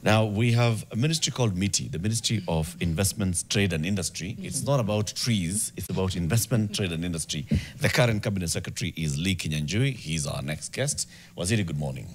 Now, we have a ministry called MITI, the Ministry of Investments, Trade and Industry. It's not about trees, it's about investment, trade and industry. The current Cabinet Secretary is Kinyanjui. He's our next guest. Waziri, good morning.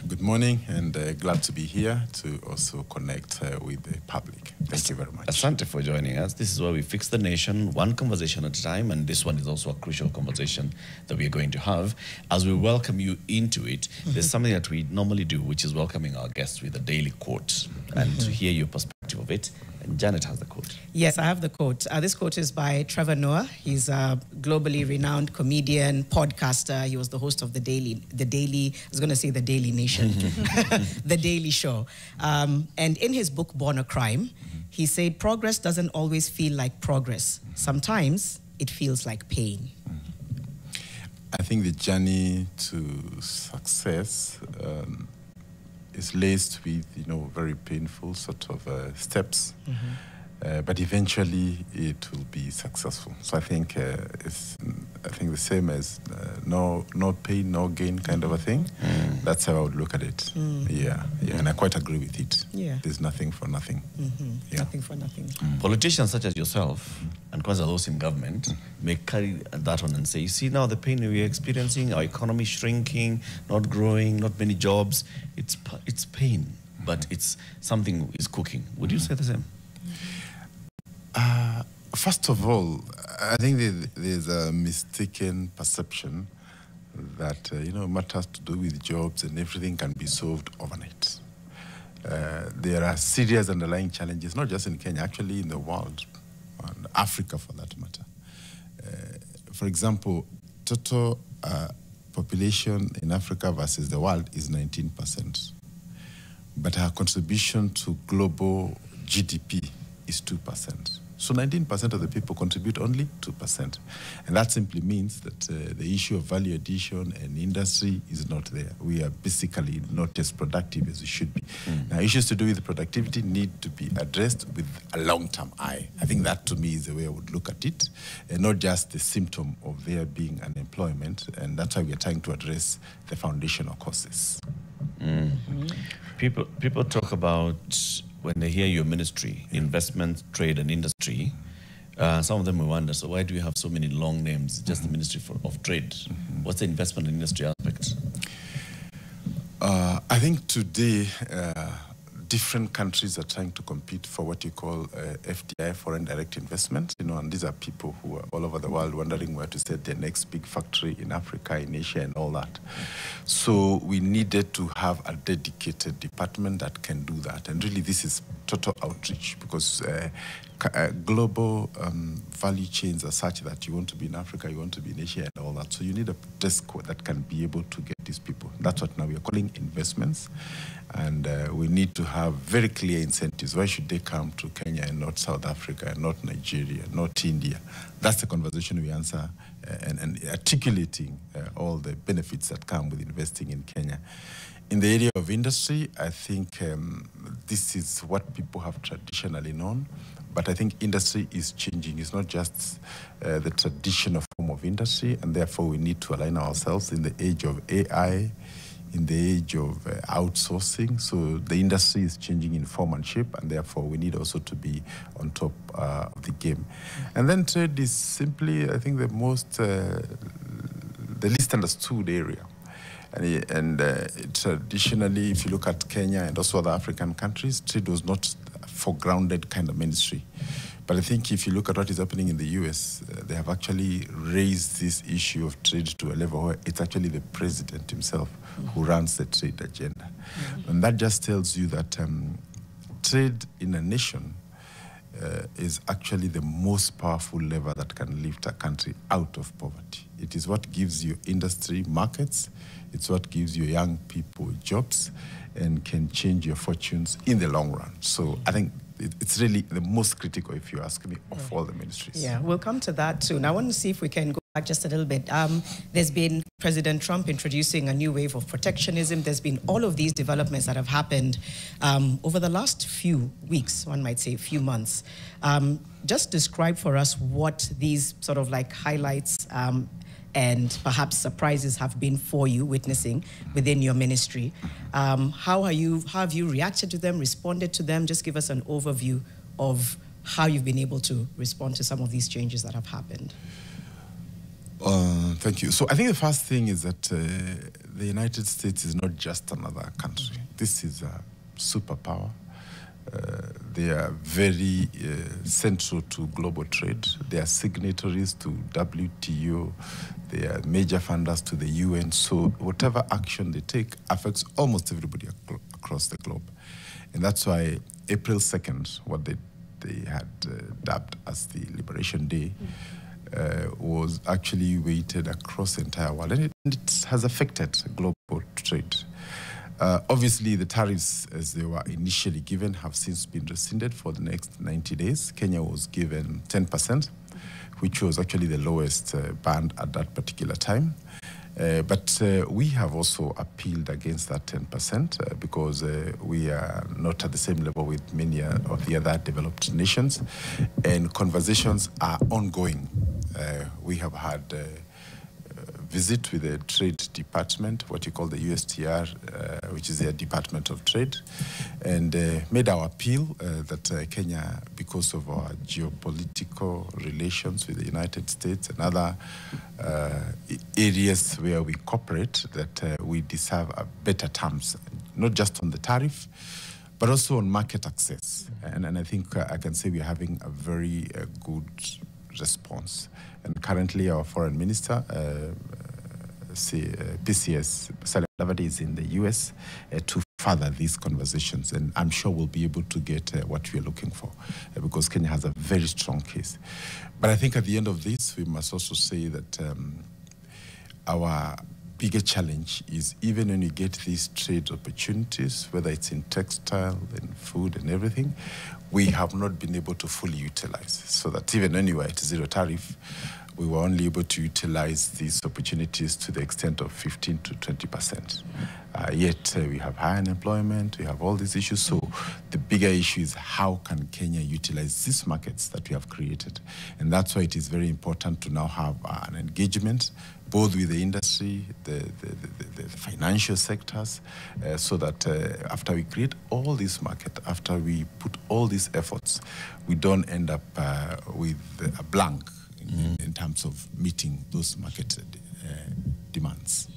Good morning, and glad to be here to also connect with the public. Thank you very much. Asante for joining us. This is where we fix the nation, one conversation at a time, and this one is also a crucial conversation that we are going to have. As we welcome you into it, there's something that we normally do, which is welcoming our guests with a daily quote, and to hear your perspective of it. And Janet has the quote. Yes, I have the quote. This quote is by Trevor Noah. He's a globally renowned comedian, podcaster. He was the host of the Daily, I was going to say the Daily Nation, the Daily Show. And in his book, Born a Crime, he said, progress doesn't always feel like progress. Sometimes it feels like pain. I think the journey to success is laced with, very painful sort of steps, but eventually it will be successful. So I think it's the same as no pain, no gain kind of a thing. That's how I would look at it. Yeah, and I quite agree with it. Yeah, there's nothing for nothing. Yeah. Nothing for nothing. Politicians such as yourself, and Kwanza those in government, may carry that on and say, you see now the pain we're experiencing, our economy shrinking, not growing, not many jobs. It's pain, but it's something is cooking. Would you say the same? First of all, I think there's a mistaken perception that matters to do with jobs and everything can be solved overnight. There are serious underlying challenges, not just in Kenya, actually in the world, and Africa for that matter. For example, total population in Africa versus the world is 19%. But our contribution to global GDP is 2%. So 19% of the people contribute only 2%. And that simply means that the issue of value addition and industry is not there. We are basically not as productive as we should be. Now, issues to do with productivity need to be addressed with a long-term eye. I think that, to me, is the way I would look at it, and not just the symptom of there being unemployment. And that's why we are trying to address the foundational causes. People talk about, when they hear your ministry, investment, trade and industry, some of them will wonder, so why do you have so many long names, just the Ministry of Trade? What's the investment and industry aspect? I think today, different countries are trying to compete for what you call FDI, foreign direct investment, and these are people who are all over the world wondering where to set their next big factory in Africa, in Asia, and all that. So we needed to have a dedicated department that can do that. And really, this is total outreach, because global value chains are such that you want to be in Africa, you want to be in Asia, and all that. So you need a desk that can be able to get these people. That's what now we are calling investments. And we need to have very clear incentives. Why should they come to Kenya and not South Africa, and not Nigeria, not India? That's the conversation we answer, and articulating all the benefits that come with investing in Kenya. In the area of industry, I think this is what people have traditionally known, but I think industry is changing. It's not just the traditional form of industry, and therefore we need to align ourselves in the age of AI, in the age of outsourcing. So the industry is changing in form and shape, and therefore we need also to be on top of the game. And then trade is simply, I think, the least understood area. And traditionally, if you look at Kenya and also other African countries, trade was not a foregrounded kind of ministry. But I think if you look at what is happening in the US, they have actually raised this issue of trade to a level where it's actually the president himself who runs the trade agenda. And that just tells you that trade in a nation is actually the most powerful lever that can lift a country out of poverty. It is what gives you industry markets, it's what gives you young people jobs, and can change your fortunes in the long run. So I think it's really the most critical, if you ask me, of all the ministries. Yeah, we'll come to that soon. I want to see if we can go back just a little bit. There's been President Trump introducing a new wave of protectionism. There's been all of these developments that have happened over the last few weeks, one might say few months. Just describe for us what these sort of like highlights and perhaps surprises have been for you witnessing within your ministry. How have you reacted to them, responded to them? Just give us an overview of how you've been able to respond to some of these changes that have happened. Thank you. So I think the first thing is that the United States is not just another country. This is a superpower. They are very central to global trade. They are signatories to WTO. They are major funders to the UN. So whatever action they take affects almost everybody across the globe. And that's why April 2nd, what they had dubbed as the Liberation Day, was actually weighted across the entire world. And it has affected global trade. Obviously, the tariffs, as they were initially given, have since been rescinded for the next 90 days. Kenya was given 10%, which was actually the lowest band at that particular time. But we have also appealed against that 10% because we are not at the same level with many of the other developed nations, and conversations are ongoing. We have had visit with the Trade Department, what you call the USTR, which is their Department of Trade, and made our appeal that Kenya, because of our geopolitical relations with the United States and other areas where we cooperate, that we deserve better terms, not just on the tariff, but also on market access. And I think I can say we're having a very good response. And currently our foreign minister, PCS, Salim Davadi, is in the US to further these conversations. And I'm sure we'll be able to get what we're looking for because Kenya has a very strong case. But I think at the end of this, we must also say that our bigger challenge is even when you get these trade opportunities, whether it's in textile and food and everything, we have not been able to fully utilize. So that even anywhere at zero tariff, we were only able to utilize these opportunities to the extent of 15 to 20%. Yet we have high unemployment, we have all these issues. So the bigger issue is how can Kenya utilize these markets that we have created? And that's why it is very important to now have an engagement both with the industry, the financial sectors, so that after we create all this market, after we put all these efforts, we don't end up with a blank in terms of meeting those market demands.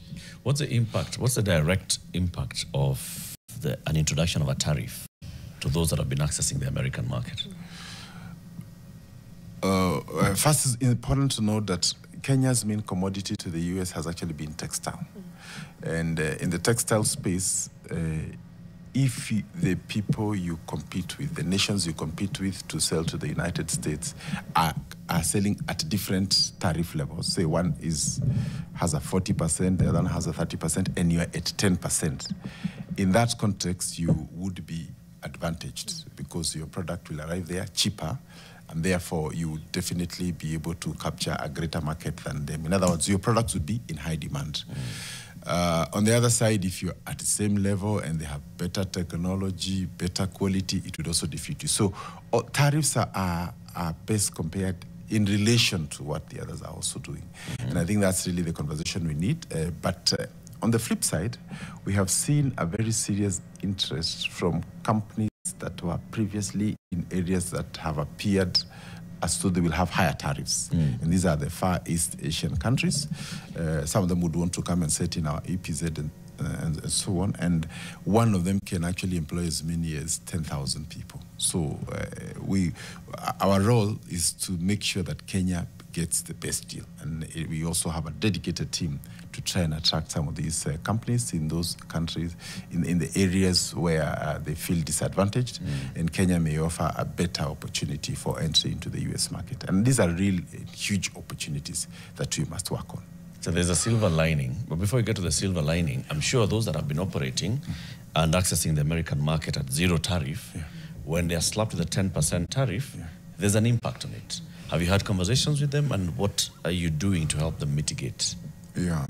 What's the impact, what's the direct impact of an introduction of a tariff to those that have been accessing the American market? First, it's important to note that Kenya's main commodity to the US has actually been textile. And in the textile space, if the people you compete with, the nations you compete with to sell to the United States are selling at different tariff levels. Say one has a 40%, the other one has a 30%, and you're at 10%. In that context, you would be advantaged because your product will arrive there cheaper, and therefore you would definitely be able to capture a greater market than them. In other words, your products would be in high demand. On the other side, if you're at the same level and they have better technology, better quality, it would also defeat you. So tariffs are best compared in relation to what the others are also doing. And I think that's really the conversation we need. But on the flip side, we have seen a very serious interest from companies that were previously in areas that have appeared as though they will have higher tariffs. And these are the Far East Asian countries. Some of them would want to come and set in our EPZ and so on. And one of them can actually employ as many as 10,000 people. So our role is to make sure that Kenya gets the best deal. And we also have a dedicated team to try and attract some of these companies in those countries, in the areas where they feel disadvantaged, and Kenya may offer a better opportunity for entry into the US market. And these are real huge opportunities that we must work on. So there's a silver lining. But before we get to the silver lining, I'm sure those that have been operating and accessing the American market at zero tariff, when they are slapped with a 10% tariff, there's an impact on it. Have you had conversations with them, and what are you doing to help them mitigate? Yeah,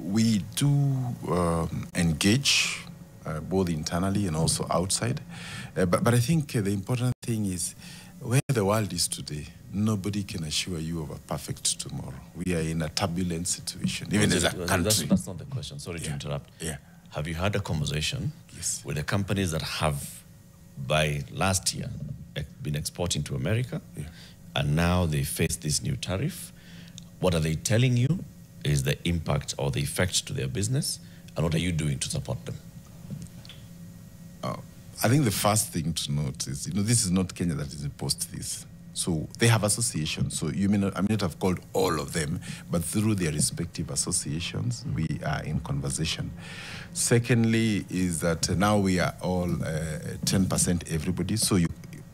we do engage both internally and also outside. But I think the important thing is where the world is today, nobody can assure you of a perfect tomorrow. We are in a turbulent situation, even as a country. That's not the question. Sorry to interrupt. Yeah. Have you had a conversation with the companies that have, by last year, been exporting to America, and now they face this new tariff? What are they telling you is the impact or the effect to their business, and what are you doing to support them? I think the first thing to note is, this is not Kenya that is imposed this. So they have associations. So I may not have called all of them, but through their respective associations, we are in conversation. Secondly, is that now we are all 10% everybody. So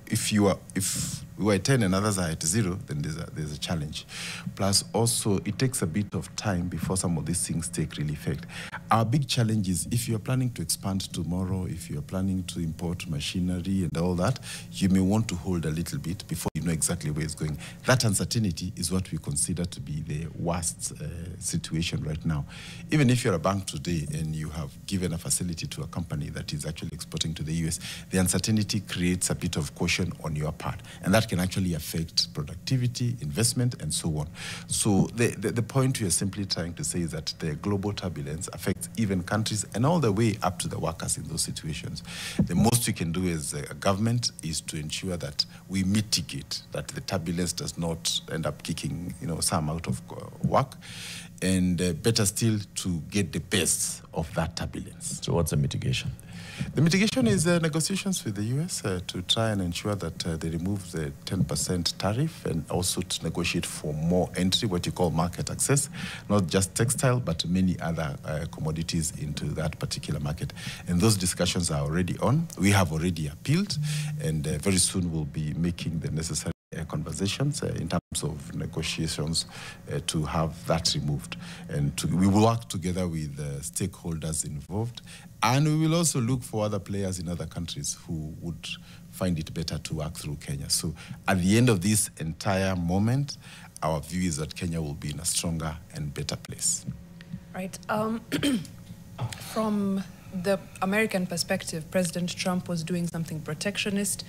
if we are at 10 and others are at 0, then there's a challenge. Plus, also, it takes a bit of time before some of these things take real effect. Our big challenge is if you're planning to expand tomorrow, if you're planning to import machinery and all that, you may want to hold a little bit before you know exactly where it's going. That uncertainty is what we consider to be the worst situation right now. Even if you're a bank today and you have given a facility to a company that is actually exporting to the US, the uncertainty creates a bit of caution on your part. And that can actually affect productivity, investment, and so on. So the point we are simply trying to say is that the global turbulence affects even countries and all the way up to the workers in those situations. The most we can do as a government is to ensure that we mitigate, that the turbulence does not end up kicking some out of work, and better still to get the best of that turbulence. So what's the mitigation? The mitigation is negotiations with the US to try and ensure that they remove the 10% tariff, and also to negotiate for more entry, what you call market access, not just textile, but many other commodities into that particular market. And those discussions are already on. We have already appealed, and very soon we'll be making the necessary conversations in terms of negotiations to have that removed. And we will work together with stakeholders involved, and we will also look for other players in other countries who would find it better to work through Kenya. So at the end of this entire moment, our view is that Kenya will be in a stronger and better place. Right. From the American perspective, President Trump was doing something protectionist,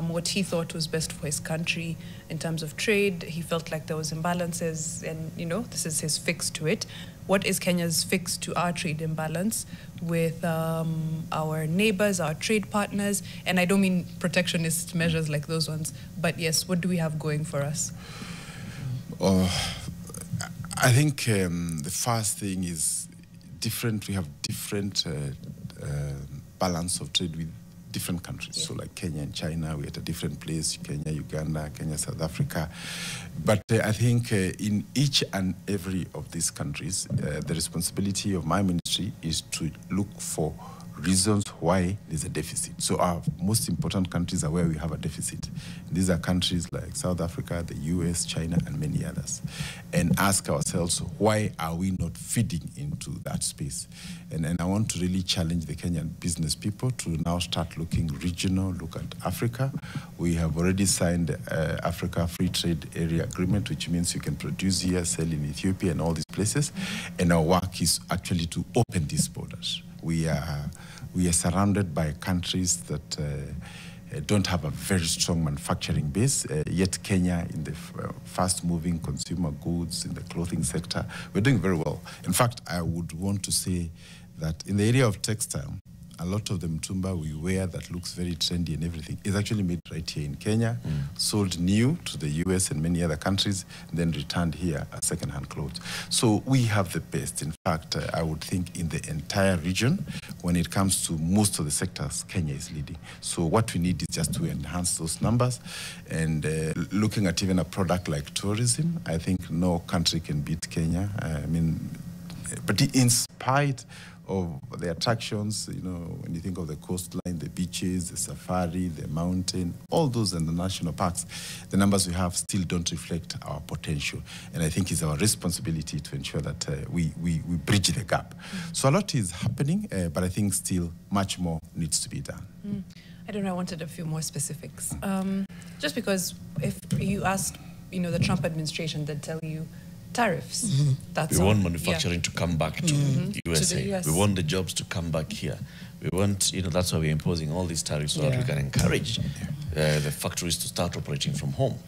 what he thought was best for his country in terms of trade. He felt like there was imbalances, and this is his fix to it. What is Kenya's fix to our trade imbalance with our neighbors, our trade partners? And I don't mean protectionist measures like those ones, but yes, what do we have going for us? I think the first thing is different. We have different balance of trade with different countries. Yeah. So like Kenya and China, we're at a different place. Kenya, Uganda, Kenya, South Africa. But I think in each and every of these countries, the responsibility of my ministry is to look for reasons why there's a deficit. So our most important countries are where we have a deficit. These are countries like South Africa, the US, China, and many others. And ask ourselves, why are we not feeding into that space? And I want to really challenge the Kenyan business people to now start looking regional, look at Africa. We have already signed Africa Free Trade Area Agreement, which means you can produce here, sell in Ethiopia and all these places. And our work is actually to open these borders. We are surrounded by countries that don't have a very strong manufacturing base, yet Kenya in the fast-moving consumer goods, in the clothing sector, we're doing very well. In fact, I would want to say that in the area of textile, a lot of the mtumba we wear that looks very trendy and everything is actually made right here in Kenya, sold new to the US and many other countries, then returned here as second-hand clothes. So we have the best. In fact, I would think in the entire region, when it comes to most of the sectors, Kenya is leading. So what we need is just to enhance those numbers. And looking at even a product like tourism, I think no country can beat Kenya. But in spite of the attractions, when you think of the coastline, the beaches, the safari, the mountain, all those in the national parks, the numbers we have still don't reflect our potential. And I think it's our responsibility to ensure that we bridge the gap. So a lot is happening, but I think still much more needs to be done. I don't know, I wanted a few more specifics. Just because if you asked, the Trump administration, they'd tell you, tariffs. That's we want manufacturing to come back to USA. To the US. We want the jobs to come back here. We want, that's why we're imposing all these tariffs so that we can encourage the factories to start operating from home.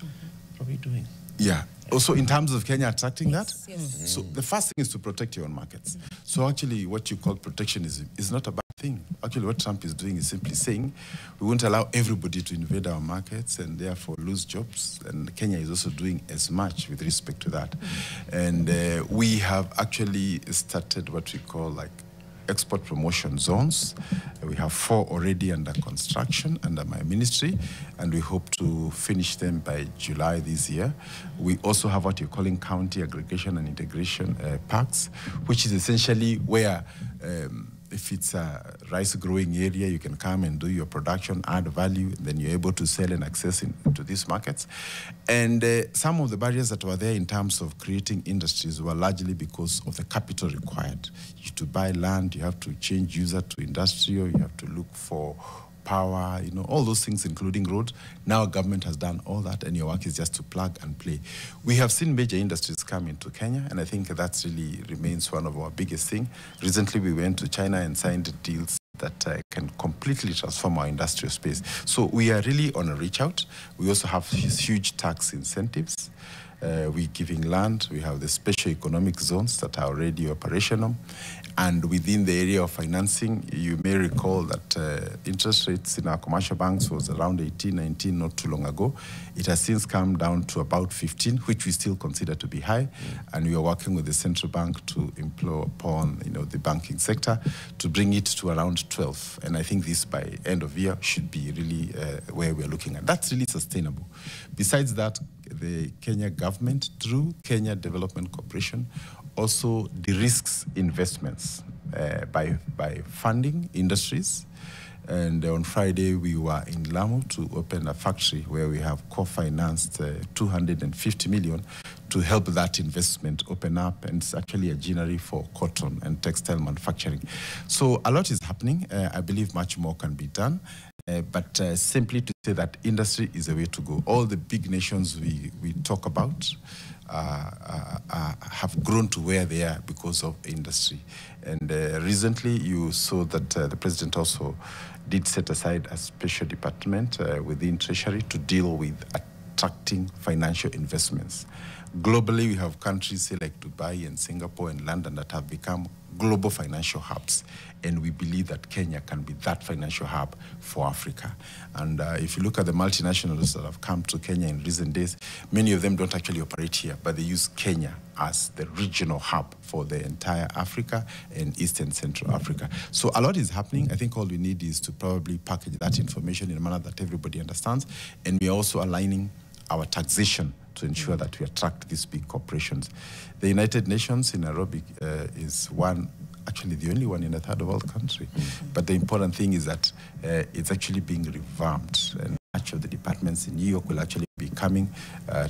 What are we doing? Yeah. Also, in terms of Kenya attracting that, Yes. so the first thing is to protect your own markets. So actually, what you call protectionism is not a bad thing. Actually, what Trump is doing is simply saying we won't allow everybody to invade our markets and therefore lose jobs. And Kenya is also doing as much with respect to that. And we have actually started what we call like export promotion zones. We have 4 already under construction under my ministry, and we hope to finish them by July this year. We also have what you're calling county aggregation and integration parks, which is essentially where if it's a rice growing area, you can come and do your production, add value, and then you're able to sell and access into these markets. And some of the barriers that were there in terms of creating industries were largely because of the capital required. To buy land, you have to change user to industrial, you have to look for power, all those things, including roads. Now government has done all that, and your work is just to plug and play. We have seen major industries come into Kenya, and I think that really remains one of our biggest things. Recently, we went to China and signed deals that can completely transform our industrial space. So we are really on a reach out. We also have huge tax incentives. We're giving land. We have the special economic zones that are already operational. And within the area of financing, you may recall that interest rates in our commercial banks was around 18, 19 not too long ago. It has since come down to about 15, which we still consider to be high. And we are working with the central bank to implore upon the banking sector to bring it to around 12. And I think this by end of year should be really where we're looking at. That's really sustainable. Besides that, the Kenya government, through Kenya Development Corporation, also de-risks investments by funding industries. And on Friday, we were in Lamu to open a factory where we have co-financed 250 million to help that investment open up. And it's actually a ginnery for cotton and textile manufacturing. So a lot is happening. I believe much more can be done. But simply to say that industry is the way to go. All the big nations we talk about have grown to where they are because of industry. And recently you saw that the president also did set aside a special department within Treasury to deal with attracting financial investments. Globally, we have countries say like Dubai and Singapore and London that have become global financial hubs. And we believe that Kenya can be that financial hub for Africa. And if you look at the multinationals that have come to Kenya in recent days, many of them don't actually operate here, but they use Kenya as the regional hub for the entire Africa and East and Central Africa. So a lot is happening. I think all we need is to probably package that information in a manner that everybody understands. And we are also aligning our taxation to ensure that we attract these big corporations. The United Nations in Nairobi is actually the only one in a third world country. But the important thing is that it's actually being revamped, and much of the departments in New York will actually be coming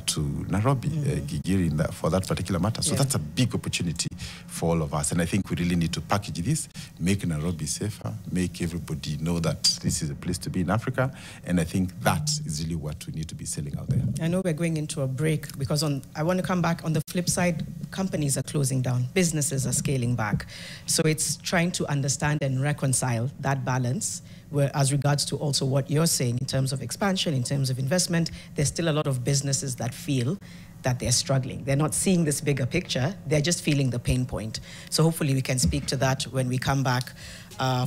to Nairobi, Gigiri, for that particular matter. So that's a big opportunity for all of us. And I think we really need to package this, make Nairobi safer, make everybody know that this is a place to be in Africa. And I think that is really what we need to be selling out there. I know we're going into a break because I want to come back on the flip side. Companies are closing down, businesses are scaling back. So it's trying to understand and reconcile that balance as regards to also what you're saying in terms of expansion, in terms of investment. There's still a lot of businesses that feel that they're struggling. They're not seeing this bigger picture. They're just feeling the pain point. So hopefully we can speak to that when we come back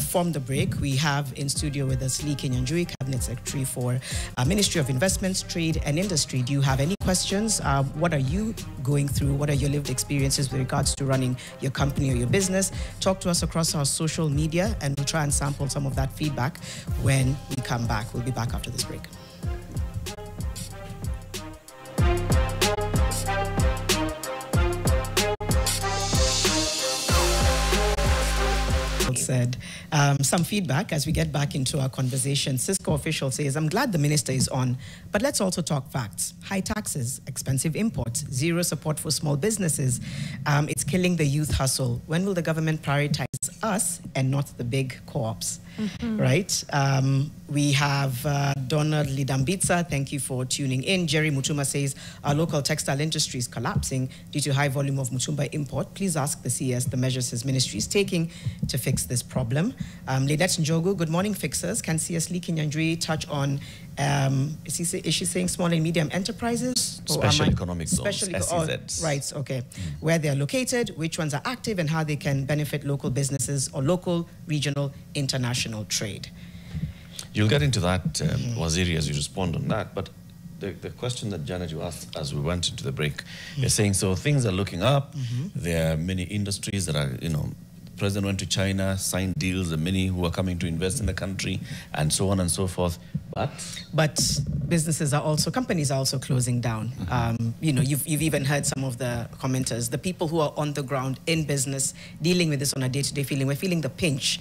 from the break. We have in studio with us Kinyanjui, Cabinet Secretary for Ministry of Investments, Trade and Industry. Do you have any questions? What are you going through? What are your lived experiences with regards to running your company or your business? Talk to us across our social media, and we'll try and sample some of that feedback when we come back. We'll be back after this break. Said some feedback as we get back into our conversation. Cisco official says, I'm glad the minister is on, but let's also talk facts. High taxes, expensive imports, zero support for small businesses. It's killing the youth hustle. When will the government prioritize us and not the big co-ops? right? We have Donald Lidambitsa, thank you for tuning in. Jerry Mutuma says, our local textile industry is collapsing due to high volume of Mutumba import. Please ask the CS the measures his ministry is taking to fix this problem. Lynette Njogu, good morning, fixers. Can CS Lee Kinyanjui touch on, is she saying small and medium enterprises? Special economic zones, SEZs. Right, okay. Where they are located, which ones are active, and how they can benefit local businesses or local, regional, international trade. You'll get into that, Waziri, as you respond on that. But the question that Janet, you asked as we went into the break, you're saying, so things are looking up. There are many industries that are, the president went to China, signed deals, and many who are coming to invest in the country, and so on and so forth. But businesses are also, companies are also closing down. You've even heard some of the commenters, the people who are on the ground in business, dealing with this on a day-to-day feeling. We're feeling the pinch,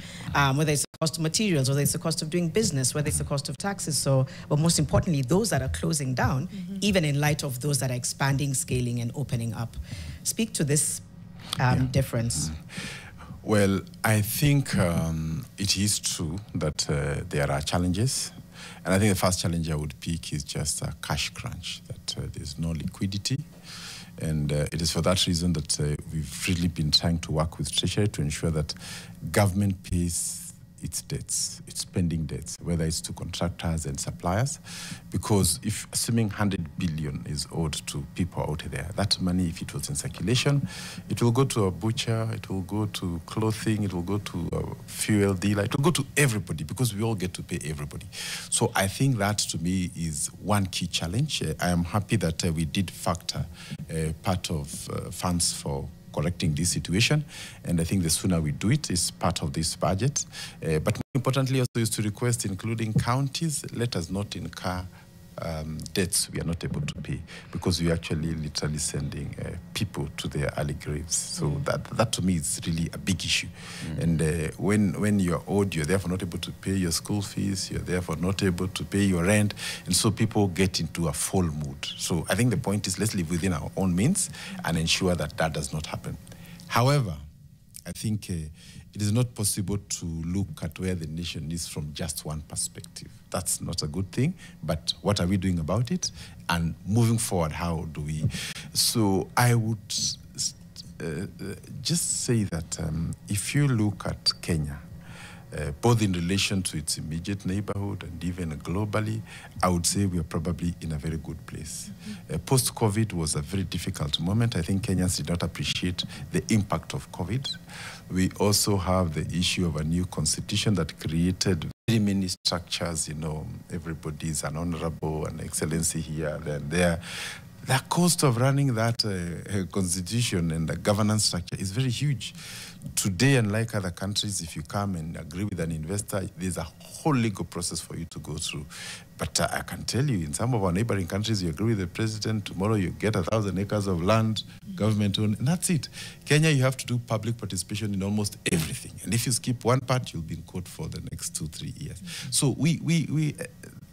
whether it's the cost of materials, whether it's the cost of doing business, whether it's the cost of taxes. But most importantly, those that are closing down, even in light of those that are expanding, scaling, and opening up. Speak to this difference. Well, I think it is true that there are challenges. And I think the first challenge I would pick is just a cash crunch, that there's no liquidity. And it is for that reason that we've really been trying to work with Treasury to ensure that government pays its debts, its pending debts, whether it's to contractors and suppliers. Because if assuming 100 billion is owed to people out there, that money, if it was in circulation, it will go to a butcher, it will go to clothing, it will go to a fuel dealer, it will go to everybody, because we all get to pay everybody. So I think that, to me, is one key challenge. I am happy that we did factor part of funds for correcting this situation, and I think the sooner we do it is part of this budget. But more importantly also is to request, including counties, let us not incur debts we are not able to pay, because we are actually literally sending people to their early graves. So that to me is really a big issue. And when you're owed, you're therefore not able to pay your school fees, you're therefore not able to pay your rent, and so people get into a full mood. So I think the point is, let's live within our own means and ensure that that does not happen. However, I think it is not possible to look at where the nation is from just one perspective. That's not a good thing, but what are we doing about it? And moving forward, how do we? So I would just say that if you look at Kenya, both in relation to its immediate neighborhood and even globally, I would say we are probably in a very good place. Post-COVID was a very difficult moment. I think Kenyans did not appreciate the impact of COVID. We also have the issue of a new constitution that created very many structures. Everybody is an honorable, an excellency here, then there. The cost of running that constitution and the governance structure is very huge. Today, unlike other countries, if you come and agree with an investor, there's a whole legal process for you to go through. But I can tell you, in some of our neighboring countries, you agree with the president, tomorrow you get 1,000 acres of land, government-owned, and that's it. Kenya, you have to do public participation in almost everything. And if you skip one part, you'll be in court for the next 2-3 years. So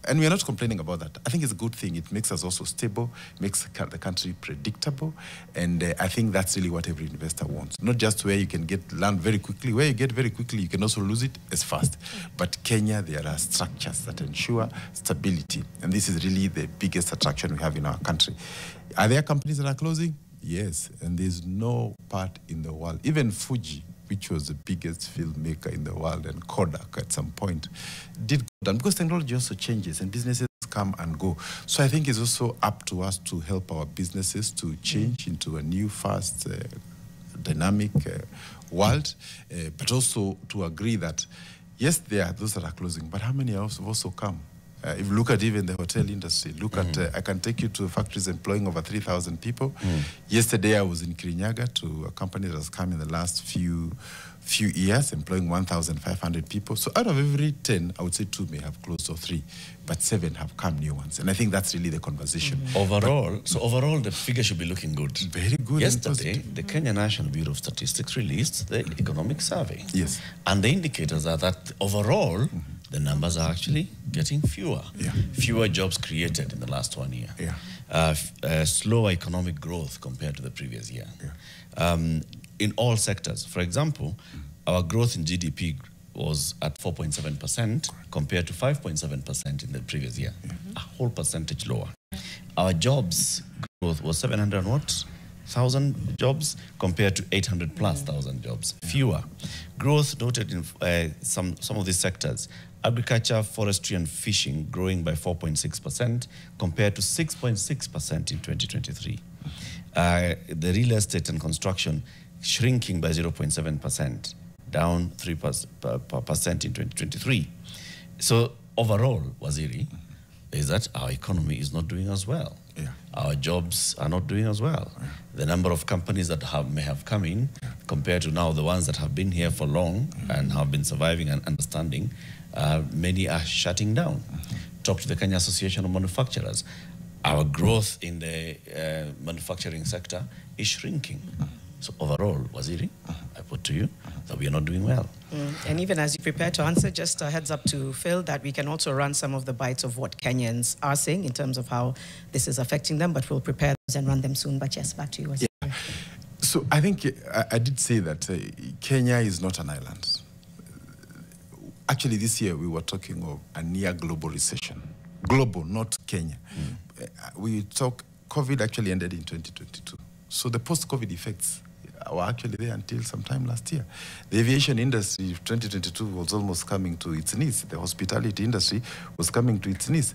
and we are not complaining about that. I think it's a good thing. It makes us also stable, makes the country predictable. And I think that's really what every investor wants. Not just where you can get land very quickly. Where you get very quickly, you can also lose it as fast. But Kenya, there are structures that ensure stability. And this is really the biggest attraction we have in our country. Are there companies that are closing? Yes. And there's no part in the world, even Fuji, which was the biggest filmmaker in the world, and Kodak at some point, did go down, because technology also changes and businesses come and go. So I think it's also up to us to help our businesses to change into a new, fast, dynamic world, but also to agree that, yes, there are those that are closing, but how many have also come? If you look at even the hotel industry, look at, I can take you to factories employing over 3,000 people. Yesterday I was in Kirinyaga to a company that has come in the last few years, employing 1,500 people. So out of every 10, I would say 2 may have closed, or 3, but 7 have come new ones. And I think that's really the conversation. Overall, overall, the figure should be looking good. Very good. Yesterday, the Kenya National Bureau of Statistics released the economic survey. Yes. And the indicators are that overall, the numbers are actually getting fewer. Fewer jobs created in the last 1 year. Slower economic growth compared to the previous year. In all sectors. For example, our growth in GDP was at 4.7% compared to 5.7% in the previous year, a whole percentage lower. Our jobs growth was 700,000 jobs compared to 800 plus thousand jobs, fewer. Growth noted in some of these sectors: agriculture, forestry, and fishing growing by 4.6% compared to 6.6% in 2023. The real estate and construction shrinking by 0.7%, down 3% in 2023. So overall, Waziri, is that our economy is not doing as well. Yeah. Our jobs are not doing as well. Yeah. The number of companies that may have come in compared to now the ones that have been here for long and have been surviving and understanding, many are shutting down. Talk to the Kenya Association of Manufacturers. Our growth in the manufacturing sector is shrinking. So overall, Waziri, I put to you that we are not doing well. And even as you prepare to answer, just a heads up to Phil that we can also run some of the bites of what Kenyans are saying in terms of how this is affecting them, but we'll prepare those and run them soon. But yes, back to you, Waziri. Yeah. So I think I did say that Kenya is not an island. Actually, this year we were talking of a near global recession. Global, not Kenya. COVID actually ended in 2022. So the post-COVID effects were actually there until sometime last year. The aviation industry, 2022, was almost coming to its knees. The hospitality industry was coming to its knees.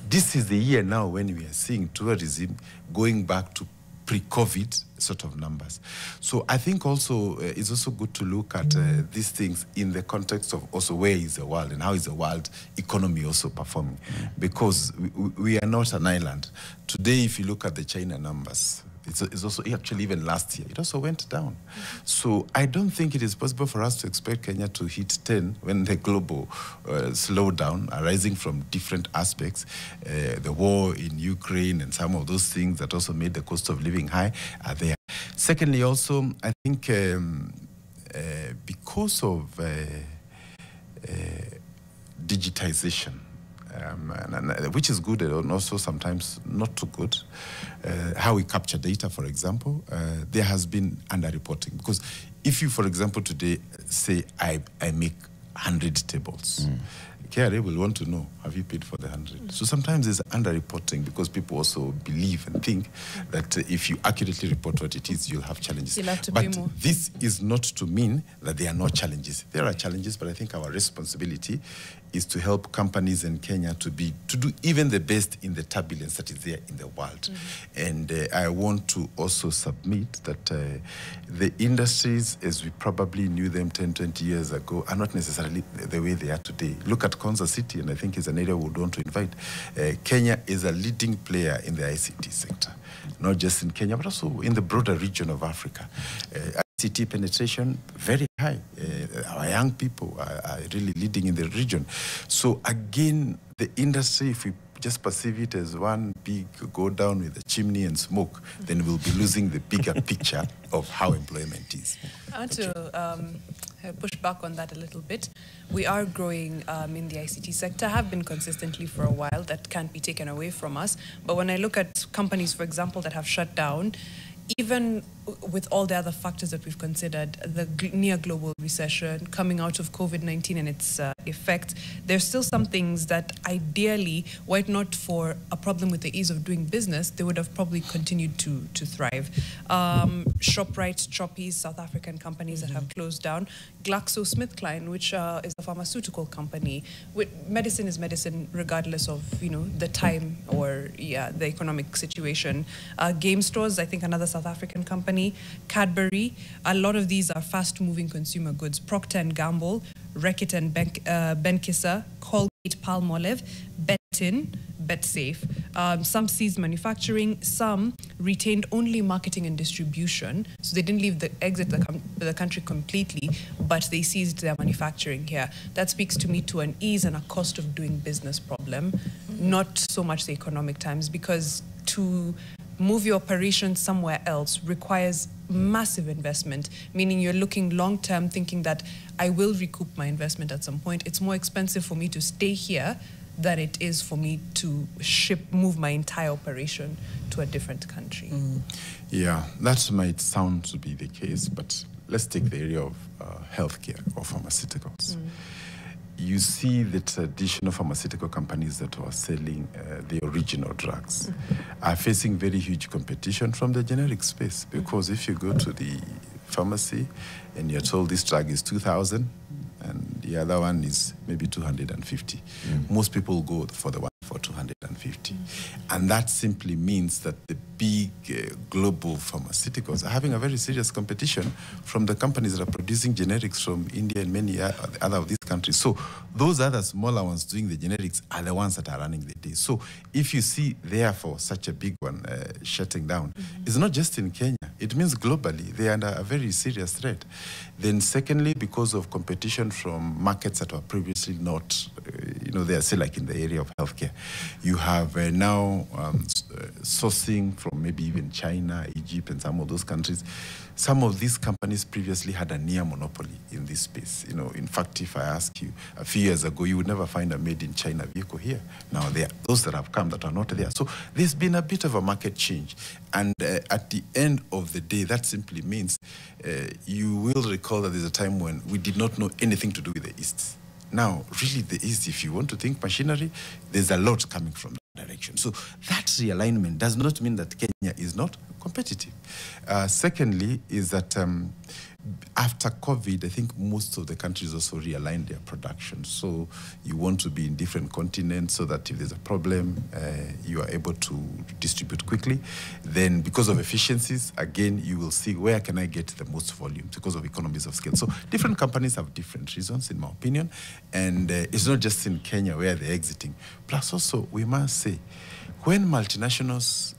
This is the year now when we are seeing tourism going back to pre-COVID sort of numbers. So I think also it's also good to look at these things in the context of also where is the world and how is the world economy also performing. Because we are not an island. Today, if you look at the China numbers, it's also actually even last year, it also went down. So I don't think it is possible for us to expect Kenya to hit 10 when the global slowdown arising from different aspects, the war in Ukraine and some of those things that also made the cost of living high are there. Secondly, also, I think because of digitization, which is good and also sometimes not too good. How we capture data, for example, there has been underreporting. Because if you, for example, today say, I make 100 tables, KRA will want to know, have you paid for the 100? So sometimes there's underreporting because people also believe and think that if you accurately report what it is, you'll have challenges. You'll have to pay more. This is not to mean that there are no challenges. There are challenges, but I think our responsibility is to help companies in Kenya to do even the best in the turbulence that is there in the world. And I want to also submit that the industries, as we probably knew them 10, 20 years ago, are not necessarily the way they are today. Look at Konza City, and I think it's an area we would want to invite. Kenya is a leading player in the ICT sector, not just in Kenya, but also in the broader region of Africa. ICT penetration, very high. Our young people are really leading in the region. So again, the industry, if we just perceive it as one big go down with a chimney and smoke, then we'll be losing the bigger picture of how employment is. I want to push back on that a little bit. We are growing in the ICT sector, have been consistently for a while. That can't be taken away from us. But when I look at companies, for example, that have shut down, even with all the other factors that we've considered, the near global recession, coming out of COVID-19 and its effects, there's still some things that ideally, were it not for a problem with the ease of doing business, they would have probably continued to thrive. ShopRite, Choppies, South African companies that have closed down. GlaxoSmithKline, which is a pharmaceutical company. Medicine is medicine regardless of, the time or, the economic situation. Game stores, I think another South African company. Cadbury, a lot of these are fast-moving consumer goods. Procter & Gamble, Reckitt and Benckiser, Colgate, Palmolive, Betin, BetSafe. Some ceased manufacturing, some retained only marketing and distribution. So they didn't exit the country completely, but they seized their manufacturing here. That speaks to me to an ease and a cost of doing business problem, not so much the economic times, because to move your operations somewhere else requires massive investment, meaning you're looking long-term, thinking that I will recoup my investment at some point. It's more expensive for me to stay here than it is for me to move my entire operation to a different country. Yeah, that might sound to be the case, but let's take the area of healthcare or pharmaceuticals. You see the traditional pharmaceutical companies that were selling the original drugs are facing very huge competition from the generic space, because if you go to the pharmacy and you're told this drug is 2,000 and the other one is maybe 250, most people go for the one for 250. And that simply means that the big global pharmaceuticals are having a very serious competition from the companies that are producing generics from India and many other of these countries. So those other smaller ones doing the generics are the ones that are running the day. So if you see, therefore, such a big one shutting down, it's not just in Kenya. It means globally they are under a very serious threat. Then secondly, because of competition from markets that were previously not, they are still like in the area of healthcare. You have now sourcing from maybe even China, Egypt, and some of those countries. Some of these companies previously had a near monopoly in this space. In fact, if I ask you, a few years ago, you would never find a made in China vehicle here. Now, there are those that have come that are not there. So there's been a bit of a market change. And at the end of the day, that simply means you will recall that there's a time when we did not know anything to do with the East. Now, really, the East, if you want to think machinery, there's a lot coming from that direction. So that realignment does not mean that Kenya is not competitive. Secondly, is that after COVID, I think most of the countries also realigned their production. So you want to be in different continents so that if there's a problem, you are able to distribute quickly. Then because of efficiencies, again, you will see where can I get the most volume because of economies of scale. So different companies have different reasons, in my opinion. And it's not just in Kenya where they're exiting. Plus also, we must say, when multinationals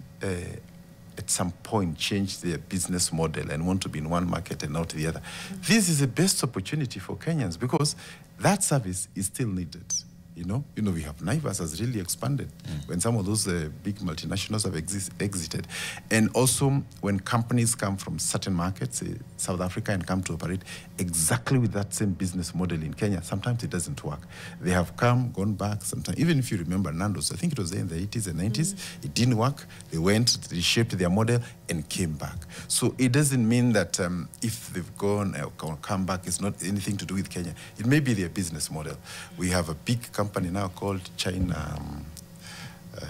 at some point change their business model and want to be in one market and not the other, this is the best opportunity for Kenyans because that service is still needed. We have Naivas has really expanded when some of those big multinationals have exited. And also when companies come from certain markets, South Africa, and come to operate exactly with that same business model in Kenya, sometimes it doesn't work. They have come, gone back sometimes. Even if you remember Nando's, I think it was there in the 80s and 90s, it didn't work. They went, reshaped their model and came back. So it doesn't mean that if they've gone or come back, it's not anything to do with Kenya. It may be their business model. We have a big company now called China,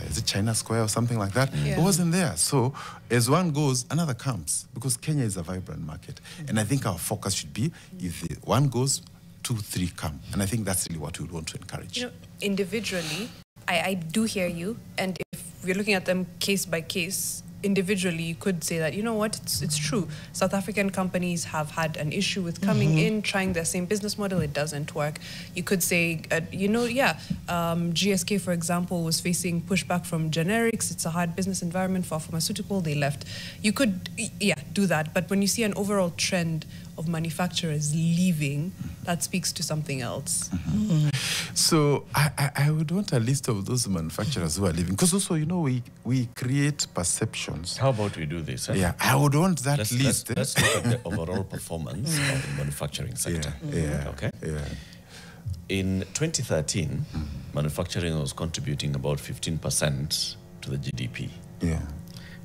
is it China Square or something like that? It wasn't there. So as one goes, another comes because Kenya is a vibrant market. And I think our focus should be if one goes, 2, 3 come. And I think that's really what we want to encourage. Individually, I do hear you. And if we're looking at them case by case, individually, you could say that, it's true. South African companies have had an issue with coming in, trying their same business model. It doesn't work. You could say, GSK, for example, was facing pushback from generics. It's a hard business environment for pharmaceutical. They left. You could, do that. But when you see an overall trend of manufacturers leaving, that speaks to something else. So I would want a list of those manufacturers who are leaving. Because also, we create perceptions. How about we do this? Yeah, I would want that list. Let's look at the overall performance of the manufacturing sector. Okay? Yeah. In 2013, manufacturing was contributing about 15% to the GDP. Yeah.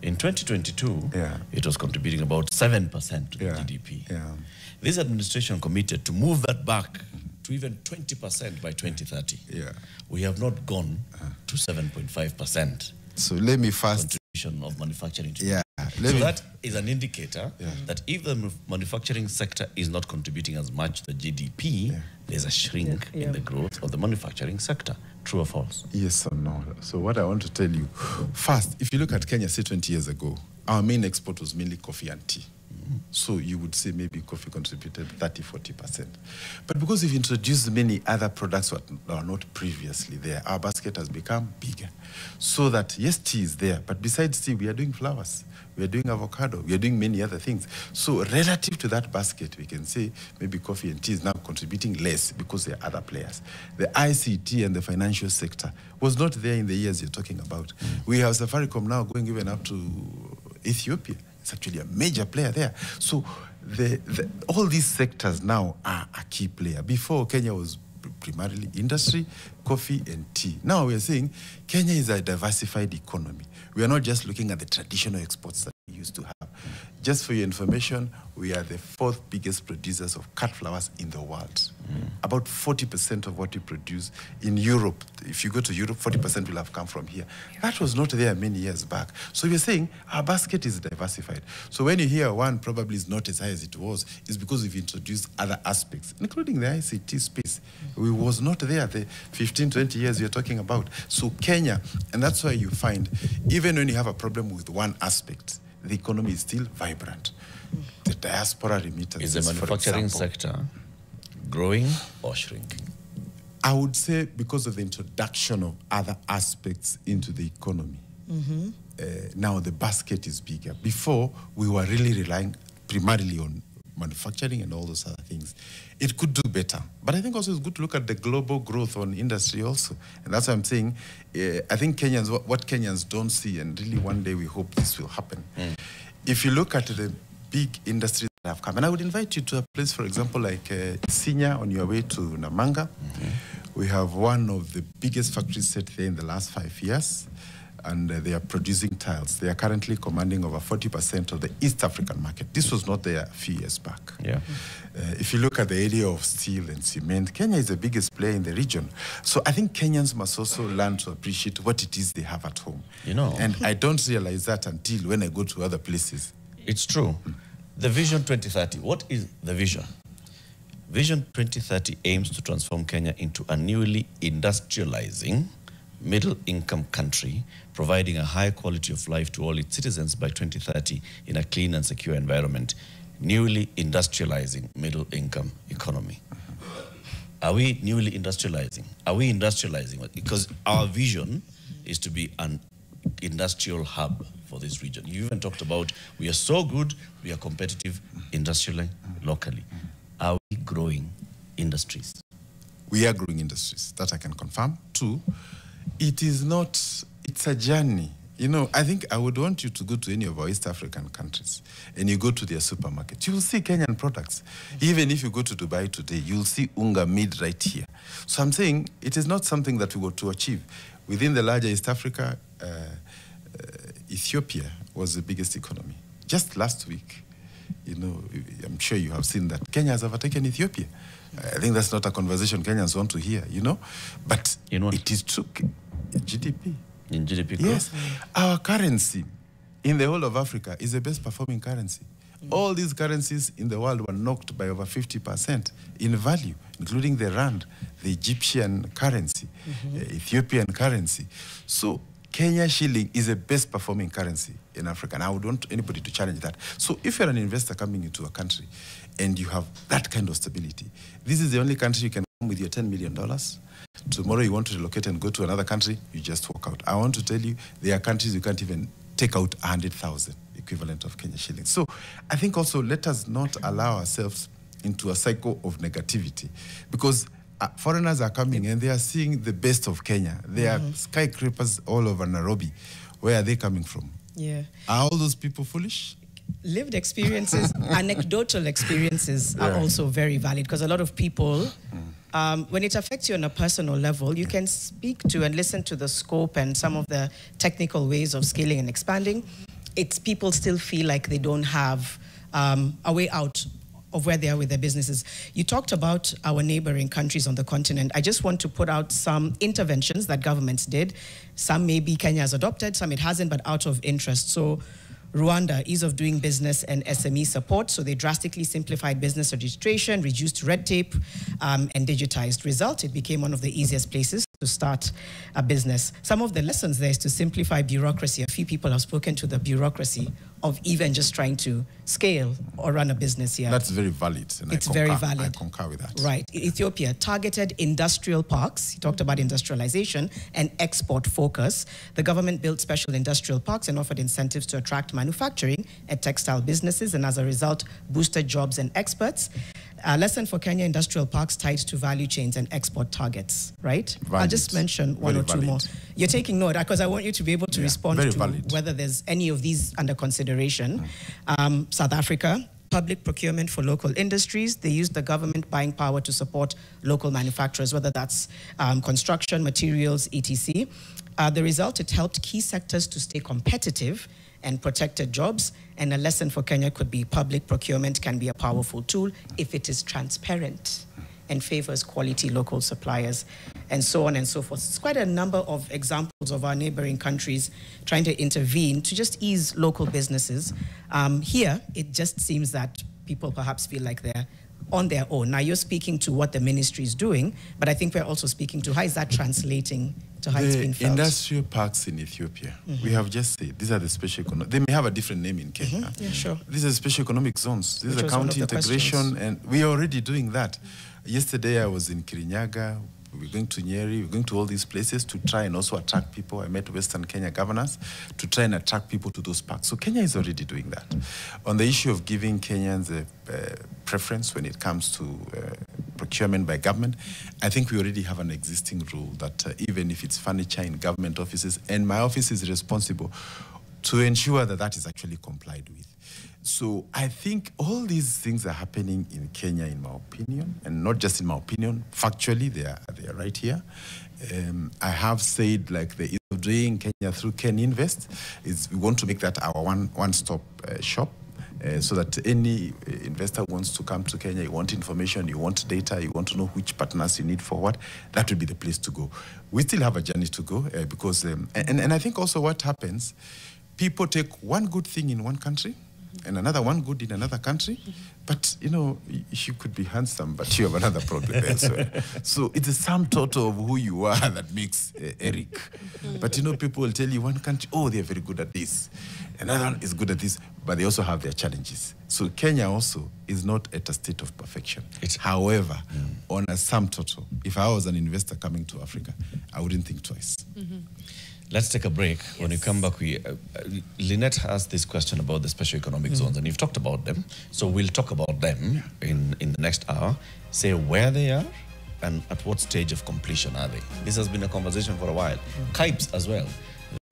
In 2022, it was contributing about 7% to the GDP. Yeah. This administration committed to move that back to even 20% by 2030. Yeah. We have not gone to 7.5%. So let me first... contribution of manufacturing. That is an indicator that if the manufacturing sector is not contributing as much to the GDP, there's a shrink in the growth of the manufacturing sector. True or false? Yes or no? So what I want to tell you, first, if you look at Kenya, say 20 years ago, our main export was mainly coffee and tea. So you would say maybe coffee contributed 30-40%. But because we've introduced many other products that are not previously there, our basket has become bigger. So that, yes, tea is there, but besides tea, we are doing flowers, we are doing avocado, we are doing many other things. So relative to that basket, we can say maybe coffee and tea is now contributing less because there are other players. The ICT and the financial sector was not there in the years you're talking about. We have Safaricom now going even up to Ethiopia. It's actually a major player there. So all these sectors now are a key player. Before, Kenya was primarily industry, coffee and tea. Now we are saying Kenya is a diversified economy. We are not just looking at the traditional exports that we used to have. Just for your information, we are the 4th biggest producers of cut flowers in the world. About 40% of what we produce in Europe, if you go to Europe, 40% will have come from here. That was not there many years back. So we're saying our basket is diversified. So when you hear one probably is not as high as it was, it's because we've introduced other aspects, including the ICT space. We was not there the 15, 20 years you're talking about. So Kenya, and that's why you find, even when you have a problem with one aspect, the economy is still vibrant. The diaspora remittances, Is the manufacturing for example, sector growing or shrinking? I would say because of the introduction of other aspects into the economy. Now the basket is bigger. Before, we were really relying primarily on manufacturing and all those other things. It could do better. But I think also it's good to look at the global growth on industry also. And that's what I'm saying. I think Kenyans, what Kenyans don't see, and really one day we hope this will happen. If you look at the big industries that have come, and I would invite you to a place, for example, like Sinya on your way to Namanga. We have one of the biggest factories set there in the last 5 years. And they are producing tiles. They are currently commanding over 40% of the East African market. This was not there a few years back. If you look at the area of steel and cement, Kenya is the biggest player in the region. So I think Kenyans must also learn to appreciate what it is they have at home. You know, and I don't realize that until when I go to other places. It's true. The Vision 2030, what is the vision? Vision 2030 aims to transform Kenya into a newly industrializing middle-income country, providing a high quality of life to all its citizens by 2030 in a clean and secure environment. Newly industrializing middle-income economy. Are we newly industrializing? Are we industrializing? Because our vision is to be an industrial hub for this region. You even talked about we are so good, we are competitive industrially, locally. Are we growing industries? We are growing industries, that I can confirm. 2, it is not, it's a journey. You know, I think I would want you to go to any of our East African countries and you go to their supermarket. You will see Kenyan products. Even if you go to Dubai today, you'll see unga made right here. So I'm saying it is not something that we were to achieve. Within the larger East Africa, Ethiopia was the biggest economy. Just last week, you know, I'm sure you have seen that Kenya has overtaken Ethiopia. I think that's not a conversation Kenyans want to hear, you know. But it is true. GDP. In GDP growth? Yes. Our currency in the whole of Africa is the best performing currency. All these currencies in the world were knocked by over 50% in value, including the rand, the Egyptian currency, the Ethiopian currency. So Kenya shilling is the best performing currency in Africa. And I would want anybody to challenge that. So if you're an investor coming into a country and you have that kind of stability, this is the only country you can come with your $10 million. Tomorrow you want to relocate and go to another country, you just walk out. I want to tell you, there are countries you can't even take out 100,000 equivalent of Kenya shillings. So I think also let us not allow ourselves into a cycle of negativity, because foreigners are coming and they are seeing the best of Kenya. There are skyscrapers all over Nairobi. Where are they coming from? Yeah. Are all those people foolish? Lived experiences, anecdotal experiences are also very valid, because a lot of people, when it affects you on a personal level, you can speak to and listen to the scope and some of the technical ways of scaling and expanding. It's people still feel like they don't have a way out of where they are with their businesses. You talked about our neighboring countries on the continent. I just want to put out some interventions that governments did. Some maybe Kenya has adopted, some it hasn't, but out of interest. So Rwanda, ease of doing business and SME support. So they drastically simplified business registration, reduced red tape, and digitized. Result, it became one of the easiest places to start a business. Some of the lessons there is to simplify bureaucracy. A few people have spoken to the bureaucracy of even just trying to scale or run a business here. That's very valid. And it's very valid. I concur with that. Right. Ethiopia targeted industrial parks. You talked about industrialization and export focus. The government built special industrial parks and offered incentives to attract manufacturing and textile businesses, and as a result, boosted jobs and experts. A lesson for Kenya: industrial parks tied to value chains and export targets, right? Valid. I'll just mention one or two more. You're taking note, because I want you to be able to respond to whether there's any of these under consideration. South Africa, public procurement for local industries. They used the government buying power to support local manufacturers, whether that's construction, materials, etc. The result, it helped key sectors to stay competitive and protected jobs. And a lesson for Kenya could be public procurement can be a powerful tool if it is transparent and favors quality local suppliers, and so on and so forth. It's quite a number of examples of our neighboring countries trying to intervene to just ease local businesses. Here, it just seems that people perhaps feel like they're on their own. Now, you're speaking to what the ministry is doing, but I think we're also speaking to how is that translating to how it's being felt. Industrial parks in Ethiopia, we have just said, these are the special economic, they may have a different name in Kenya. Yeah, sure. These are special economic zones. This is a county integration, questions. and we are already doing that. Yesterday, I was in Kirinyaga. We're going to Nyeri. We're going to all these places to try and also attract people. I met Western Kenya governors to try and attract people to those parks. So Kenya is already doing that. On the issue of giving Kenyans a preference when it comes to procurement by government, I think we already have an existing rule that even if it's furniture in government offices, and my office is responsible to ensure that that is actually complied with. So I think all these things are happening in Kenya, in my opinion, and not just in my opinion. Factually, they are right here. I have said, like, the ease of doing Kenya through Ken Invest is we want to make that our one-stop shop. So that any investor wants to come to Kenya, you want information, you want data, you want to know which partners you need for what, that would be the place to go. We still have a journey to go because, and I think also what happens, people take one good thing in one country and another one good in another country, but you know, you could be handsome, but you have another problem elsewhere. So it's a sum total of who you are that makes Eric. But you know, people will tell you one country, oh, they're very good at this. Another one is good at this, but they also have their challenges. So Kenya also is not at a state of perfection. However, on a sum total, if I was an investor coming to Africa, I wouldn't think twice. Let's take a break. Yes. When you come back, Lynette asked this question about the special economic zones, and you've talked about them. So we'll talk about them in the next hour. Say where they are and at what stage of completion are they. This has been a conversation for a while. KAIPs as well,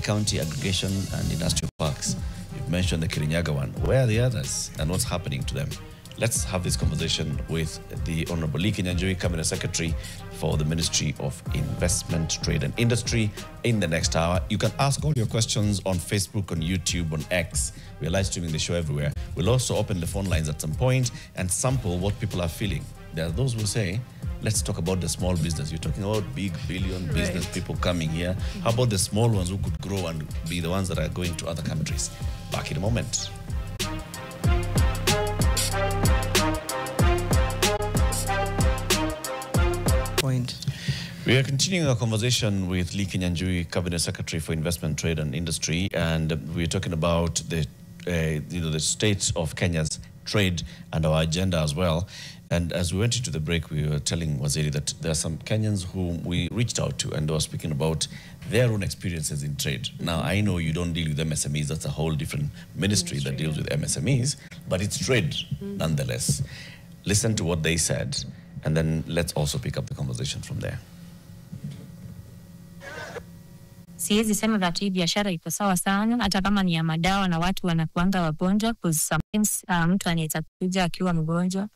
county aggregation and industrial parks. You've mentioned the Kirinyaga one. Where are the others and what's happening to them? Let's have this conversation with the Honorable Kinyanjui, Cabinet Secretary for the Ministry of Investment, Trade and Industry in the next hour. You can ask all your questions on Facebook, on YouTube, on X. We're live streaming the show everywhere. We'll also open the phone lines at some point and sample what people are feeling. There are those who say, let's talk about the small business. You're talking about big billion business people coming here. How about the small ones who could grow and be the ones that are going to other countries? Back in a moment. We are continuing our conversation with Kinyanjui, Cabinet Secretary for Investment, Trade and Industry, and we're talking about the state of Kenya's trade and our agenda as well. And as we went into the break, we were telling Waziri that there are some Kenyans whom we reached out to, and they were speaking about their own experiences in trade. Now, I know you don't deal with MSMEs. That's a whole different ministry that deals with MSMEs, but it's trade nonetheless. Listen to what they said, and then let's also pick up the conversation from there. Siwezi sema that hii biashara iko sawa sana hata kama ni ya madawa na watu wanakuanga wagonjwa, because sometimes mtu anaweza kuja akiwa mgonjwa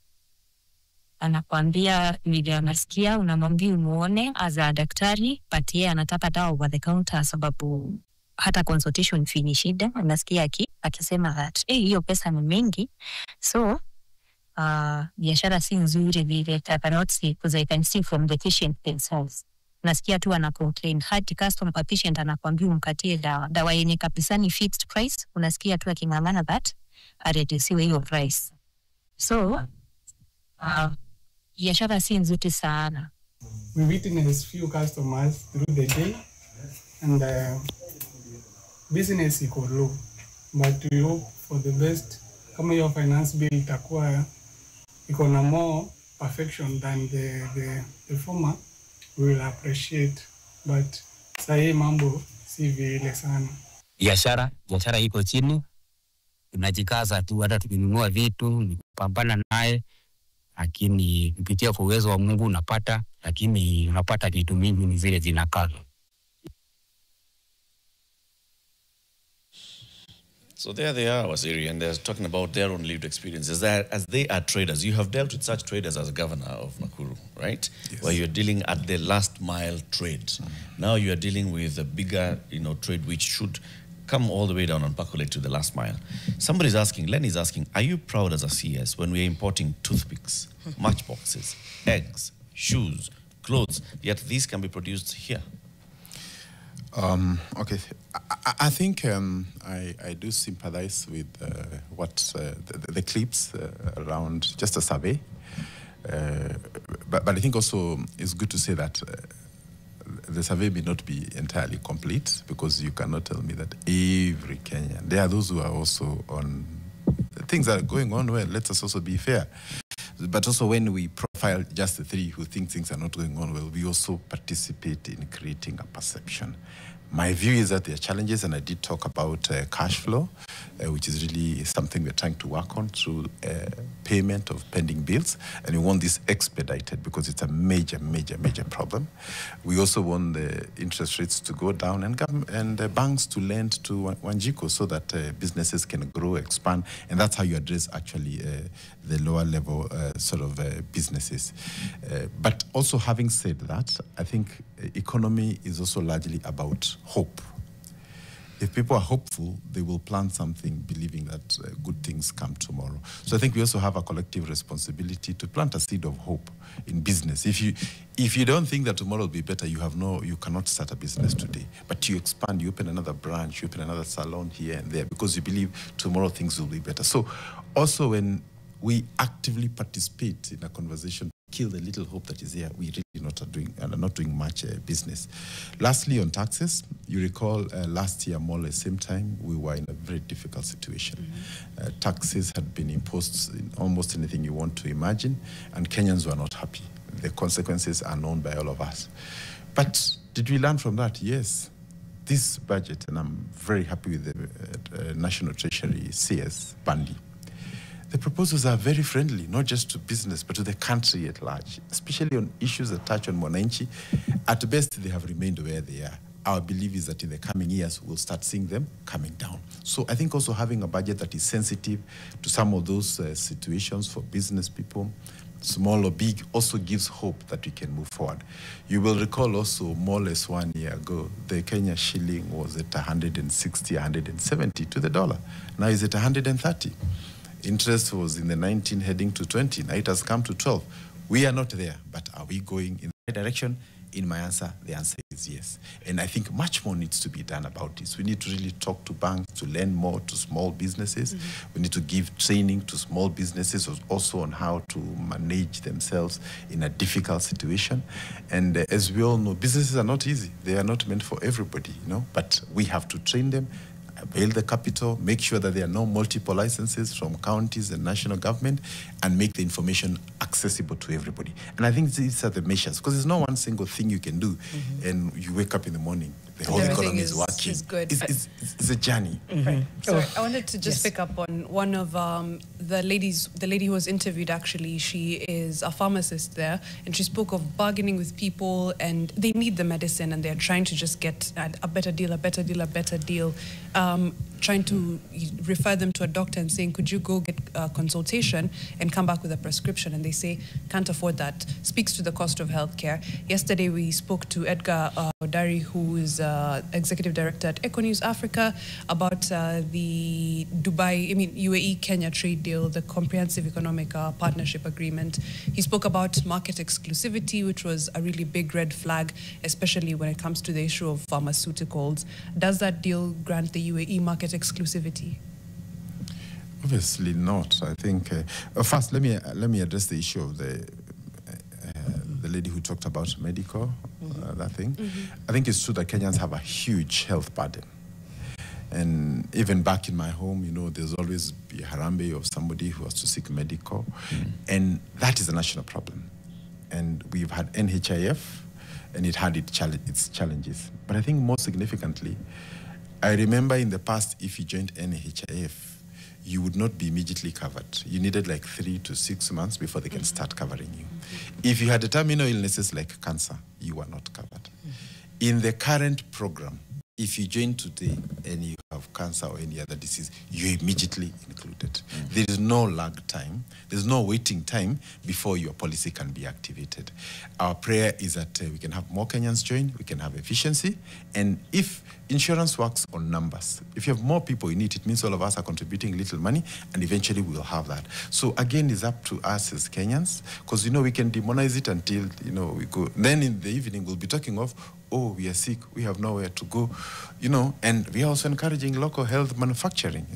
anakuambia vile anasikia, unamwambia umuone as a daktari, but yeye anataka dawa over the counter sababu hata consultation fee ni shida. Anasikia akisema that hiyo pesa ni mingi, so biashara si nzuri vile. I cannot see because I can see from the patient themselves. Nasikia tu ana complain hadi customer patient anakuambia umkatie dawa yenye kabisa ni fixed price, unasikia tu akingangana that areduce hiyo price. So biashara si nzuri sana. We witness few customers through the day and business iko low, but we hope for the best. Kama your finance bill itakuwa iko na more perfection than the former, we will appreciate, but sahi mambo si vile sana. Biashara iko chini, tunajikaza tu, hata tukinunua vitu kupambana naye, lakini kupitia kwa uwezo wa Mungu unapata, lakini unapata vitu mingi ni zile zinakaa. So there they are, Waziri, and they're talking about their own lived experiences. As they are traders, you have dealt with such traders as a governor of Nakuru, right? Yes. Where you're dealing at the last mile trade. Now you are dealing with a bigger, trade which should come all the way down and percolate to the last mile. Somebody's asking, Len is asking, are you proud as a CS when we're importing toothpicks, matchboxes, eggs, shoes, clothes, yet these can be produced here? Okay, I think I do sympathize with what the clips around just a survey, but I think also it's good to say that the survey may not be entirely complete, because you cannot tell me that every Kenyan. There are those who are also on things that are going on well. Let us also be fair. But also when we profile just the three who think things are not going on well, we also participate in creating a perception. My view is that there are challenges, and I did talk about cash flow, which is really something we're trying to work on through payment of pending bills, and we want this expedited because it's a major, major, major problem. We also want the interest rates to go down and the banks to lend to Wanjiko so that businesses can grow, expand, and that's how you address actually the lower level businesses. But also, having said that, I think economy is also largely about hope. If people are hopeful, they will plan something believing that good things come tomorrow. So I think we also have a collective responsibility to plant a seed of hope in business. If you don't think that tomorrow will be better, you cannot start a business today. But you expand, you open another branch, you open another salon here and there, because you believe tomorrow things will be better. So also when we actively participate in a conversation, kill the little hope that is there, we really are not doing much business. Lastly, on taxes, you recall last year, more or less same time, we were in a very difficult situation. Taxes had been imposed in almost anything you want to imagine, and Kenyans were not happy. The consequences are known by all of us. But did we learn from that? Yes. This budget, and I'm very happy with the National Treasury CS, Bandi. The proposals are very friendly, not just to business, but to the country at large, especially on issues that touch on Mwananchi. At best, they have remained where they are. Our belief is that in the coming years, we'll start seeing them coming down. So I think also having a budget that is sensitive to some of those situations for business people, small or big, also gives hope that we can move forward. You will recall also more or less 1 year ago, the Kenya shilling was at 160, 170 to the dollar. Now it's at 130. Interest was in the 19 heading to 20. Now it has come to 12. We are not there, but are we going in the right direction? In my answer, the answer is yes. And I think much more needs to be done about this. We need to really talk to banks to lend more to small businesses. We need to give training to small businesses also on how to manage themselves in a difficult situation. And as we all know, businesses are not easy. They are not meant for everybody, but we have to train them, avail the capital, make sure that there are no multiple licenses from counties and national government, and make the information accessible to everybody. And I think these are the measures, because there's no one single thing you can do, and you wake up in the morning, the whole economy is working. Good. It's a journey. Right. Sorry, I wanted to just pick up on one of the lady who was interviewed. Actually, she is a pharmacist there, and she spoke of bargaining with people, and they need the medicine, and they're trying to just get a better deal, trying to refer them to a doctor and saying, could you go get a consultation and come back with a prescription? And they say, can't afford that. Speaks to the cost of healthcare. Yesterday, we spoke to Edgar Odari, who is executive director at Econews Africa, about the UAE-Kenya trade deal, the comprehensive economic partnership agreement. He spoke about market exclusivity, which was a really big red flag, especially when it comes to the issue of pharmaceuticals. Does that deal grant the UAE market exclusivity? Obviously not. I think first let me address the issue of the lady who talked about medical that thing. I think it's true that Kenyans have a huge health burden, and even back in my home, there's always be a harambe of somebody who has to seek medical, and that is a national problem. And we've had NHIF, and it had its challenges. But I think more significantly, I remember in the past, if you joined NHIF, you would not be immediately covered. You needed like 3 to 6 months before they can start covering you. If you had terminal illnesses like cancer, you were not covered. In the current program, if you join today and you have of cancer or any other disease, you're immediately included. There is no lag time. There's no waiting time before your policy can be activated. Our prayer is that we can have more Kenyans join, we can have efficiency, and if insurance works on numbers, if you have more people in it, it means all of us are contributing little money, and eventually we'll have that. So again, it's up to us as Kenyans, because we can demonize it until we go. Then in the evening we'll be talking of, oh, we are sick, we have nowhere to go, and we are also encouraging local health manufacturing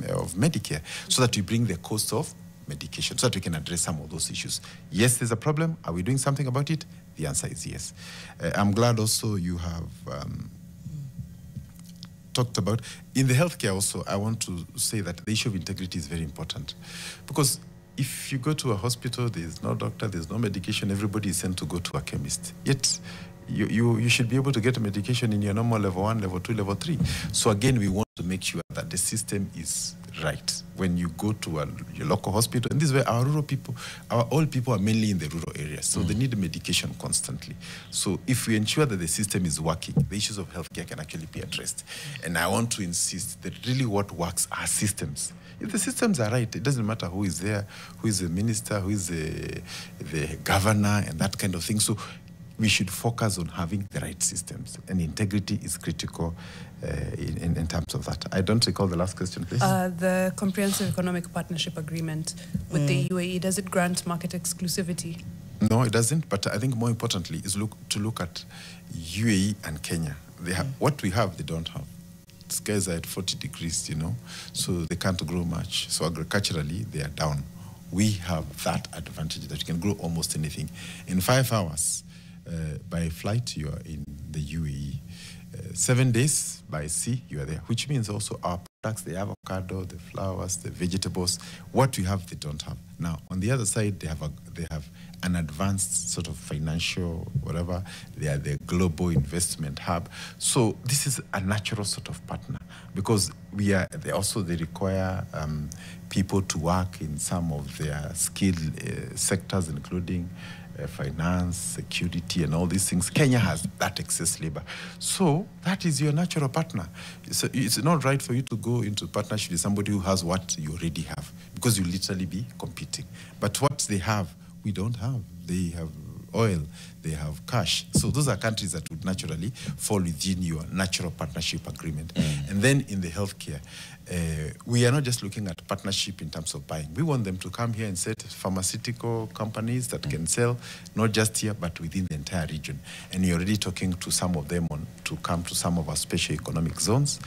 of Medicare, so that we bring the cost of medication, so that we can address some of those issues. Yes, there's a problem. Are we doing something about it? The answer is yes. I'm glad also you have talked about. In the healthcare also, I want to say that the issue of integrity is very important. Because if you go to a hospital, there's no doctor, there's no medication, everybody is sent to go to a chemist. Yet, you should be able to get a medication in your normal level 1, level 2, level 3. So again, we want to make sure that the system is right. When you go to your local hospital, and this is where our rural people, our old people are mainly in the rural areas, so they need medication constantly. So if we ensure that the system is working, the issues of healthcare can actually be addressed. And I want to insist that really what works are systems. If the systems are right, it doesn't matter who is there, who is the minister, who is the governor, and that kind of thing. So we should focus on having the right systems, and integrity is critical in terms of that. I don't recall the last question, please. The Comprehensive Economic Partnership Agreement with the UAE, does it grant market exclusivity? No, it doesn't. But I think more importantly is to look at UAE and Kenya. They have what we have, they don't have. Skies are at 40 degrees, so they can't grow much. So agriculturally, they are down. We have that advantage that you can grow almost anything. In 5 hours, by flight, you are in the UAE. 7 days by sea, you are there, which means also our products, the avocado, the flowers, the vegetables, what we have, they don't have. Now, on the other side, they have an advanced sort of financial, whatever. They are the global investment hub. So this is a natural sort of partner, because they require people to work in some of their skilled sectors, including finance, security, and all these things. Kenya has that excess labor. So that is your natural partner. So it's not right for you to go into partnership with somebody who has what you already have, because you'll literally be competing. But what they have, we don't have. They have oil, they have cash. So those are countries that would naturally fall within your natural partnership agreement. And then in the healthcare, we are not just looking at partnership in terms of buying. We want them to come here and set pharmaceutical companies that can sell, not just here, but within the entire region. And we're already talking to some of them to come to some of our special economic zones.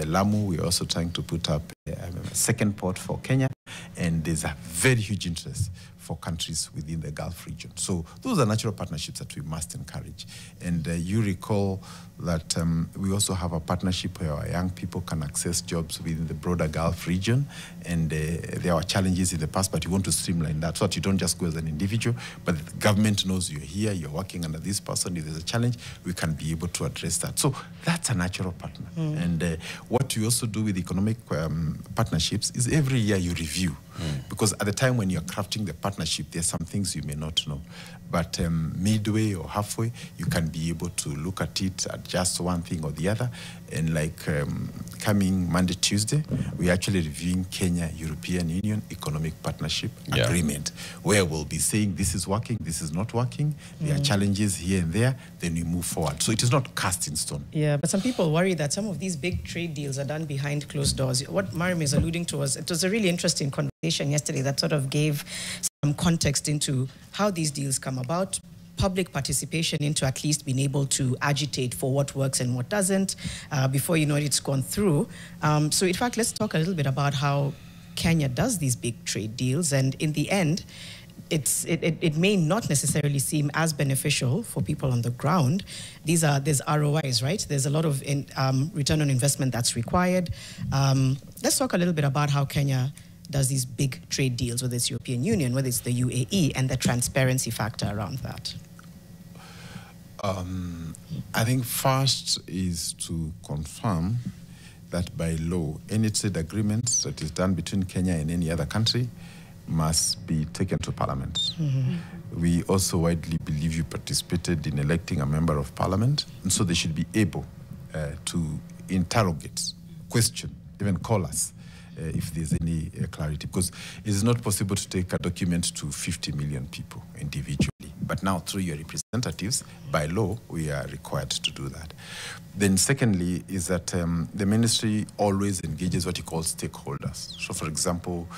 Lamu, we're also trying to put up a second port for Kenya. And there's a very huge interest for countries within the Gulf region. So those are natural partnerships that we must encourage. And you recall that we also have a partnership where our young people can access jobs within the broader Gulf region. And there are challenges in the past, but you want to streamline that so that you don't just go as an individual, but the government knows you're here, you're working under this person. If there's a challenge, we can be able to address that. So that's a natural partner. And what we also do with economic partnerships is every year you review. Because at the time when you're crafting the partnership, there's some things you may not know. But midway or halfway, you can be able to look at it, adjust one thing or the other. And like coming Monday, Tuesday, we're actually reviewing Kenya-European Union Economic Partnership Agreement, where we'll be saying this is working, this is not working, there are challenges here and there, then we move forward. So it is not cast in stone. Yeah, but some people worry that some of these big trade deals are done behind closed doors. What Mariam is alluding to was, it was a really interesting conversation yesterday that sort of gave some context into how these deals come about, public participation into at least being able to agitate for what works and what doesn't. Before you know it, it's gone through. So in fact, let's talk a little bit about how Kenya does these big trade deals. And in the end, it may not necessarily seem as beneficial for people on the ground. There's ROIs, right? There's a lot of return on investment that's required. Let's talk a little bit about how Kenya does these big trade deals, whether it's European Union, whether it's the UAE, and the transparency factor around that. I think first is to confirm that by law, any trade agreement that is done between Kenya and any other country must be taken to Parliament. We also widely believe you participated in electing a member of Parliament, and so they should be able to interrogate question, even call us if there's any clarity, because it is not possible to take a document to 50 million people individually. But now through your representatives, by law, we are required to do that. Then secondly is that the ministry always engages what you call stakeholders. So for example,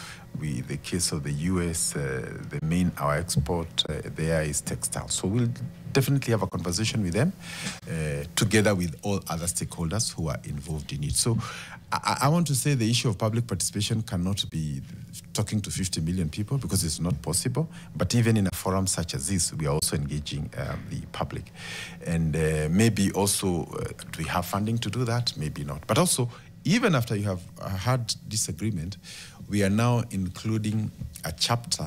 the case of the US, our export there is textile. So we'll definitely have a conversation with them together with all other stakeholders who are involved in it. So I want to say the issue of public participation cannot be talking to 50 million people because it's not possible. But even in a forum such as this, we are also engaging the public. And maybe also, do we have funding to do that? Maybe not. But also, even after you have had this agreement, we are now including a chapter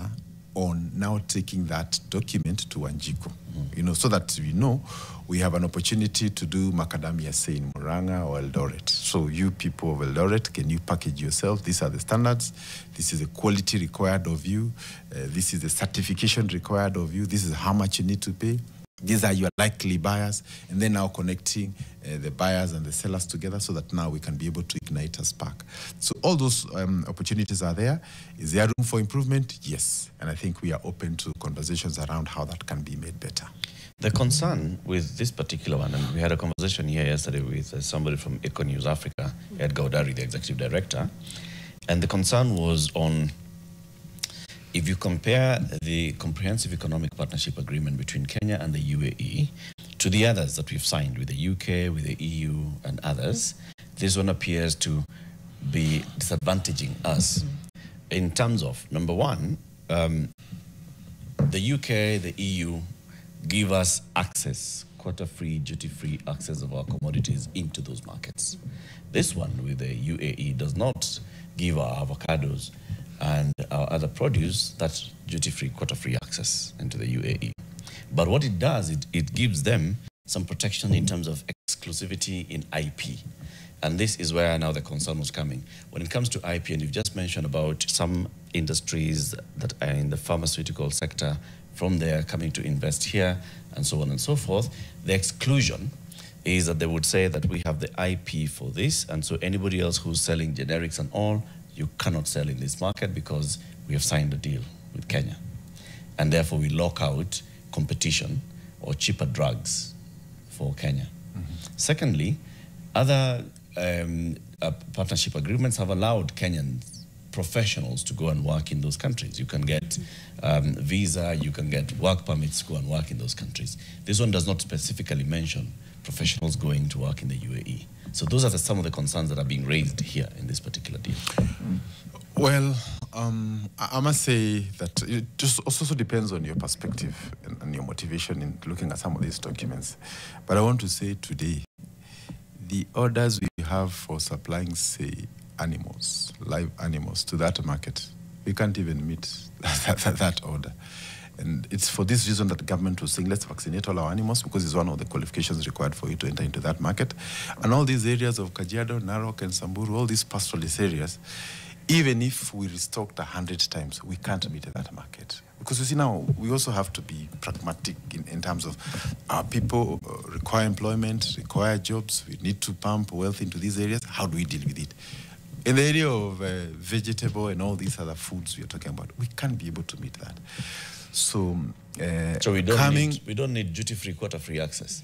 on now taking that document to Wanjiku, so that we know we have an opportunity to do macadamia, say, in Muranga or Eldoret. So you people of Eldoret, can you package yourself? These are the standards. This is the quality required of you. This is the certification required of you. This is how much you need to pay. These are your likely buyers, and then now connecting the buyers and the sellers together so that now we can be able to ignite a spark. So all those opportunities are there. Is there room for improvement? Yes. And I think we are open to conversations around how that can be made better. The concern with this particular one, and we had a conversation here yesterday with somebody from Eco News Africa, Ed Gaudari, the executive director, and the concern was on, if you compare the Comprehensive Economic Partnership Agreement between Kenya and the UAE to the others that we've signed with the UK, with the EU and others, this one appears to be disadvantaging us in terms of, number one, the UK, the EU give us access, quota-free, duty-free access of our commodities into those markets. This one with the UAE does not give our avocados and our other produce that duty-free, quota-free access into the UAE. But what it does, it gives them some protection in terms of exclusivity in IP. And this is where now the concern was coming. When it comes to IP, and you've just mentioned about some industries that are in the pharmaceutical sector from there coming to invest here and so on and so forth, the exclusion is that they would say that we have the IP for this, and so anybody else who's selling generics and all, you cannot sell in this market because we have signed a deal with Kenya. And therefore we lock out competition or cheaper drugs for Kenya. Secondly, other partnership agreements have allowed Kenyan professionals to go and work in those countries. You can get visa, you can get work permits to go and work in those countries. This one does not specifically mention professionals going to work in the UAE. So those are some of the concerns that are being raised here in this particular deal. Well, I must say that it just also depends on your perspective and your motivation in looking at some of these documents. But I want to say today, the orders we have for supplying, say, animals, live animals, to that market, we can't even meet that order. And it's for this reason that the government was saying, let's vaccinate all our animals, because it's one of the qualifications required for you to enter into that market. And all these areas of Kajiado, Narok, and Samburu, all these pastoralist areas, even if we restocked 100 times, we can't meet that market. Because you see now, we also have to be pragmatic in terms of our people require employment, require jobs. We need to pump wealth into these areas. How do we deal with it? In the area of vegetable and all these other foods we are talking about, we can't be able to meet that. So we don't need duty-free, quota-free access.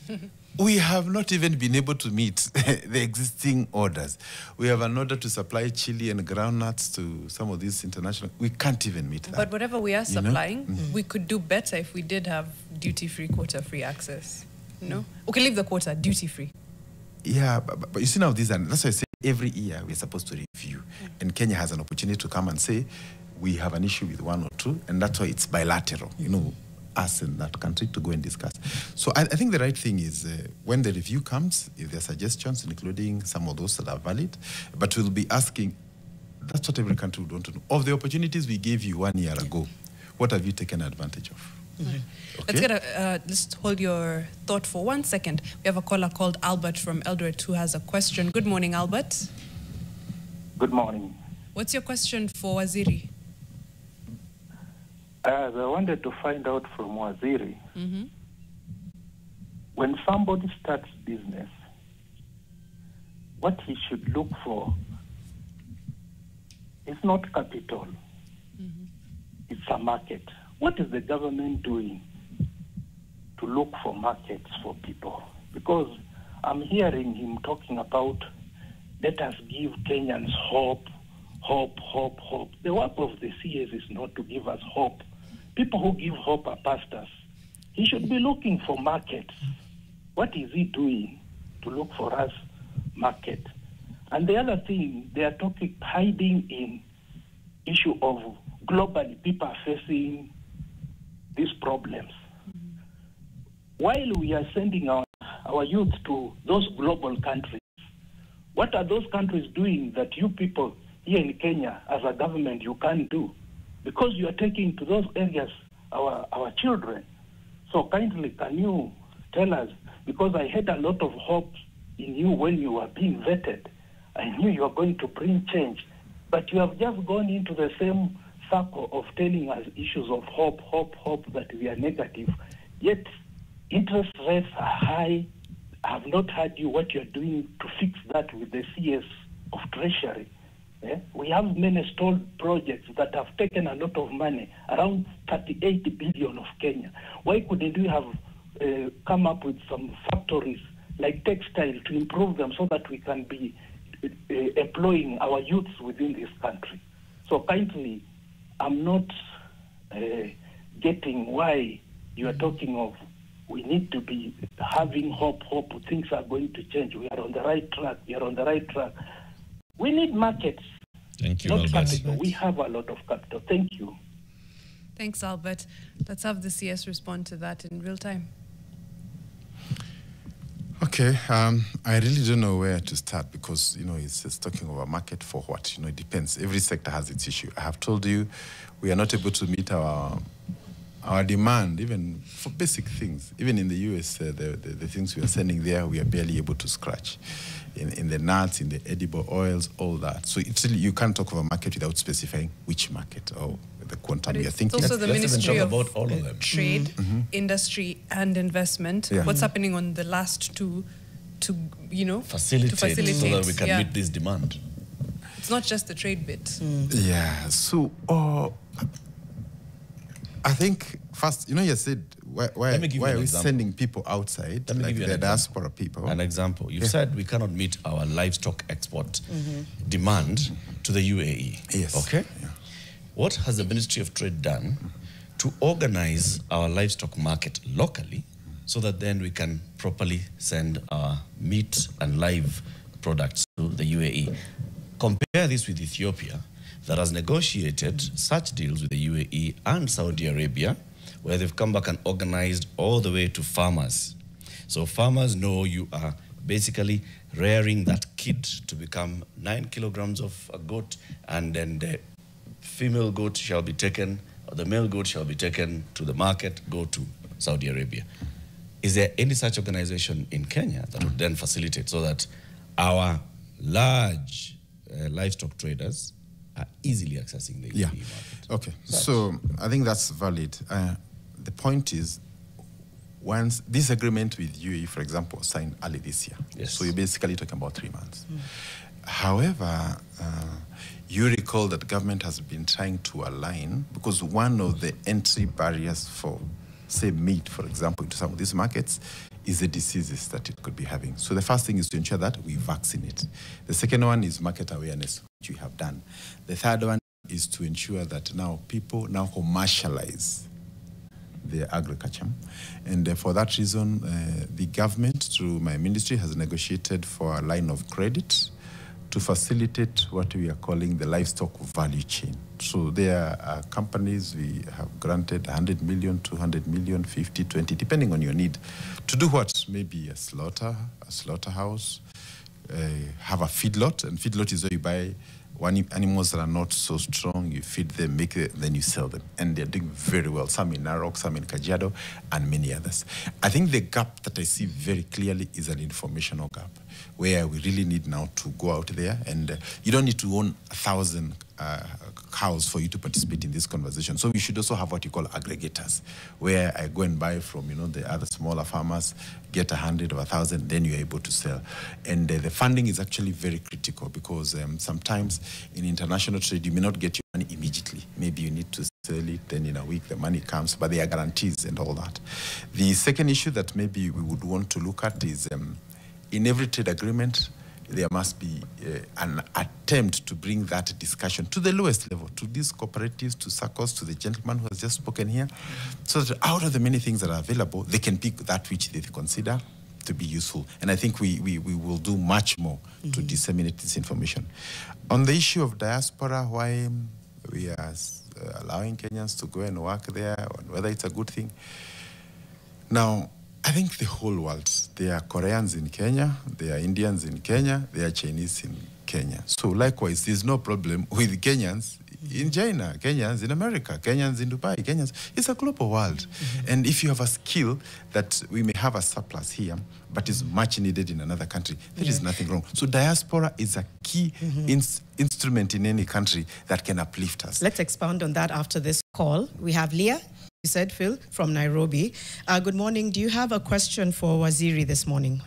We have not even been able to meet the existing orders. We have an order to supply chili and groundnuts to some of these international. We can't even meet that. But whatever we are supplying, we could do better if we did have duty-free, quota-free access. No? Okay, leave the quota, duty-free. Yeah, but you see now, that's why I say every year we're supposed to review. And Kenya has an opportunity to come and say, we have an issue with one or two, and that's why it's bilateral, us and that country to go and discuss. So I think the right thing is when the review comes, if there are suggestions, including some of those that are valid, but we'll be asking, that's what every country would want to know. Of the opportunities we gave you 1 year ago, what have you taken advantage of? Okay. Let's hold your thought for 1 second. We have a caller called Albert from Eldoret who has a question. Good morning, Albert. Good morning. What's your question for Waziri? I wanted to find out from Waziri, when somebody starts business, what he should look for is not capital. It's a market. What is the government doing to look for markets for people? Because I'm hearing him talking about, let us give Kenyans hope. The work of the CS is not to give us hope. People who give hope are pastors. He should be looking for markets. What is he doing to look for us market? And the other thing, they are hiding in issue of globally people are facing these problems. While we are sending our youth to those global countries, what are those countries doing that you people here in Kenya as a government you can't do? Because you are taking to those areas our children. So kindly, can you tell us, because I had a lot of hope in you when you were being vetted. I knew you were going to bring change, but you have just gone into the same circle of telling us issues of hope, that we are negative. Yet interest rates are high. I have not heard you what you are doing to fix that with the CS of Treasury. We have many stalled projects that have taken a lot of money, around 38 billion of Kenya. Why couldn't we have come up with some factories like textile to improve them so that we can be employing our youths within this country? So kindly, I'm not getting why you are talking of we need to be having hope, things are going to change. We are on the right track. We need markets. Thank you, not Albert. capital. We have a lot of capital. Thank you. Thanks, Albert. Let's have the CS respond to that in real time. Okay, I really don't know where to start because, it's talking about market for what? It depends. Every sector has its issue. I have told you we are not able to meet our demand, even for basic things. Even in the US, the things we are sending there, we are barely able to scratch. In the nuts, in the edible oils, all that. So you can't talk of a market without specifying which market or the quantum you're thinking. It's also the Ministry of about all of them. Trade, Industry and Investment. Yeah. What's happening on the last two to Facilitate so that we can meet this demand. It's not just the trade bit. Yeah, so I think first, you said, why are we sending people outside, like the diaspora people? An example. You've said we cannot meet our livestock export demand to the UAE. Yes. Okay? Yeah. What has the Ministry of Trade done to organize our livestock market locally so that then we can properly send our meat and live products to the UAE? Compare this with Ethiopia, that has negotiated such deals with the UAE and Saudi Arabia, where they've come back and organized all the way to farmers. So farmers know you are basically rearing that kid to become 9 kilograms of a goat, and then the female goat shall be taken, or the male goat shall be taken to the market, go to Saudi Arabia. Is there any such organization in Kenya that would then facilitate so that our large livestock traders are easily accessing the UAE market? Okay, so I think that's valid. The point is, once this agreement with UAE, for example, was signed early this year, so you're basically talking about 3 months. However, you recall that government has been trying to align, because one of the entry barriers for, say, meat, for example, into some of these markets is the diseases that it could be having. So the first thing is to ensure that we vaccinate. The second one is market awareness, which we have done. The third one is to ensure that now people now commercialize their agriculture. And for that reason, the government, through my ministry, has negotiated for a line of credit to facilitate what we are calling the livestock value chain. So there are companies we have granted 100 million, 200 million, 50, 20, depending on your need, to do what? Maybe a slaughterhouse, have a feedlot, and feedlot is where you buy animals that are not so strong, you feed them, make it, then you sell them. And they're doing very well, some in Narok, some in Kajiado, and many others. I think the gap that I see very clearly is an informational gap, where we really need now to go out there, and you don't need to own 1,000 cows for you to participate in this conversation. So we should also have what you call aggregators, where I go and buy from, the other smaller farmers, get 100 or 1,000, then you're able to sell. And the funding is actually very critical because sometimes in international trade, you may not get your money immediately. Maybe you need to sell it, then in a week the money comes, but there are guarantees and all that. The second issue that maybe we would want to look at is in every trade agreement, there must be an attempt to bring that discussion to the lowest level, to these cooperatives, to SACCOs, to the gentleman who has just spoken here, so that out of the many things that are available, they can pick that which they consider to be useful. And I think we will do much more to disseminate this information. On the issue of diaspora, why we are allowing Kenyans to go and work there, and whether it's a good thing. Now, I think the whole world, there are Koreans in Kenya, there are Indians in Kenya, there are Chinese in Kenya. So likewise, there's no problem with Kenyans in China, Kenyans in America, Kenyans in Dubai, Kenyans. It's a global world. And if you have a skill that we may have a surplus here, but is much needed in another country, there is nothing wrong. So diaspora is a key instrument in any country that can uplift us. Let's expound on that after this call. We have Leah. You said, Phil, from Nairobi. Good morning. Do you have a question for Waziri this morning?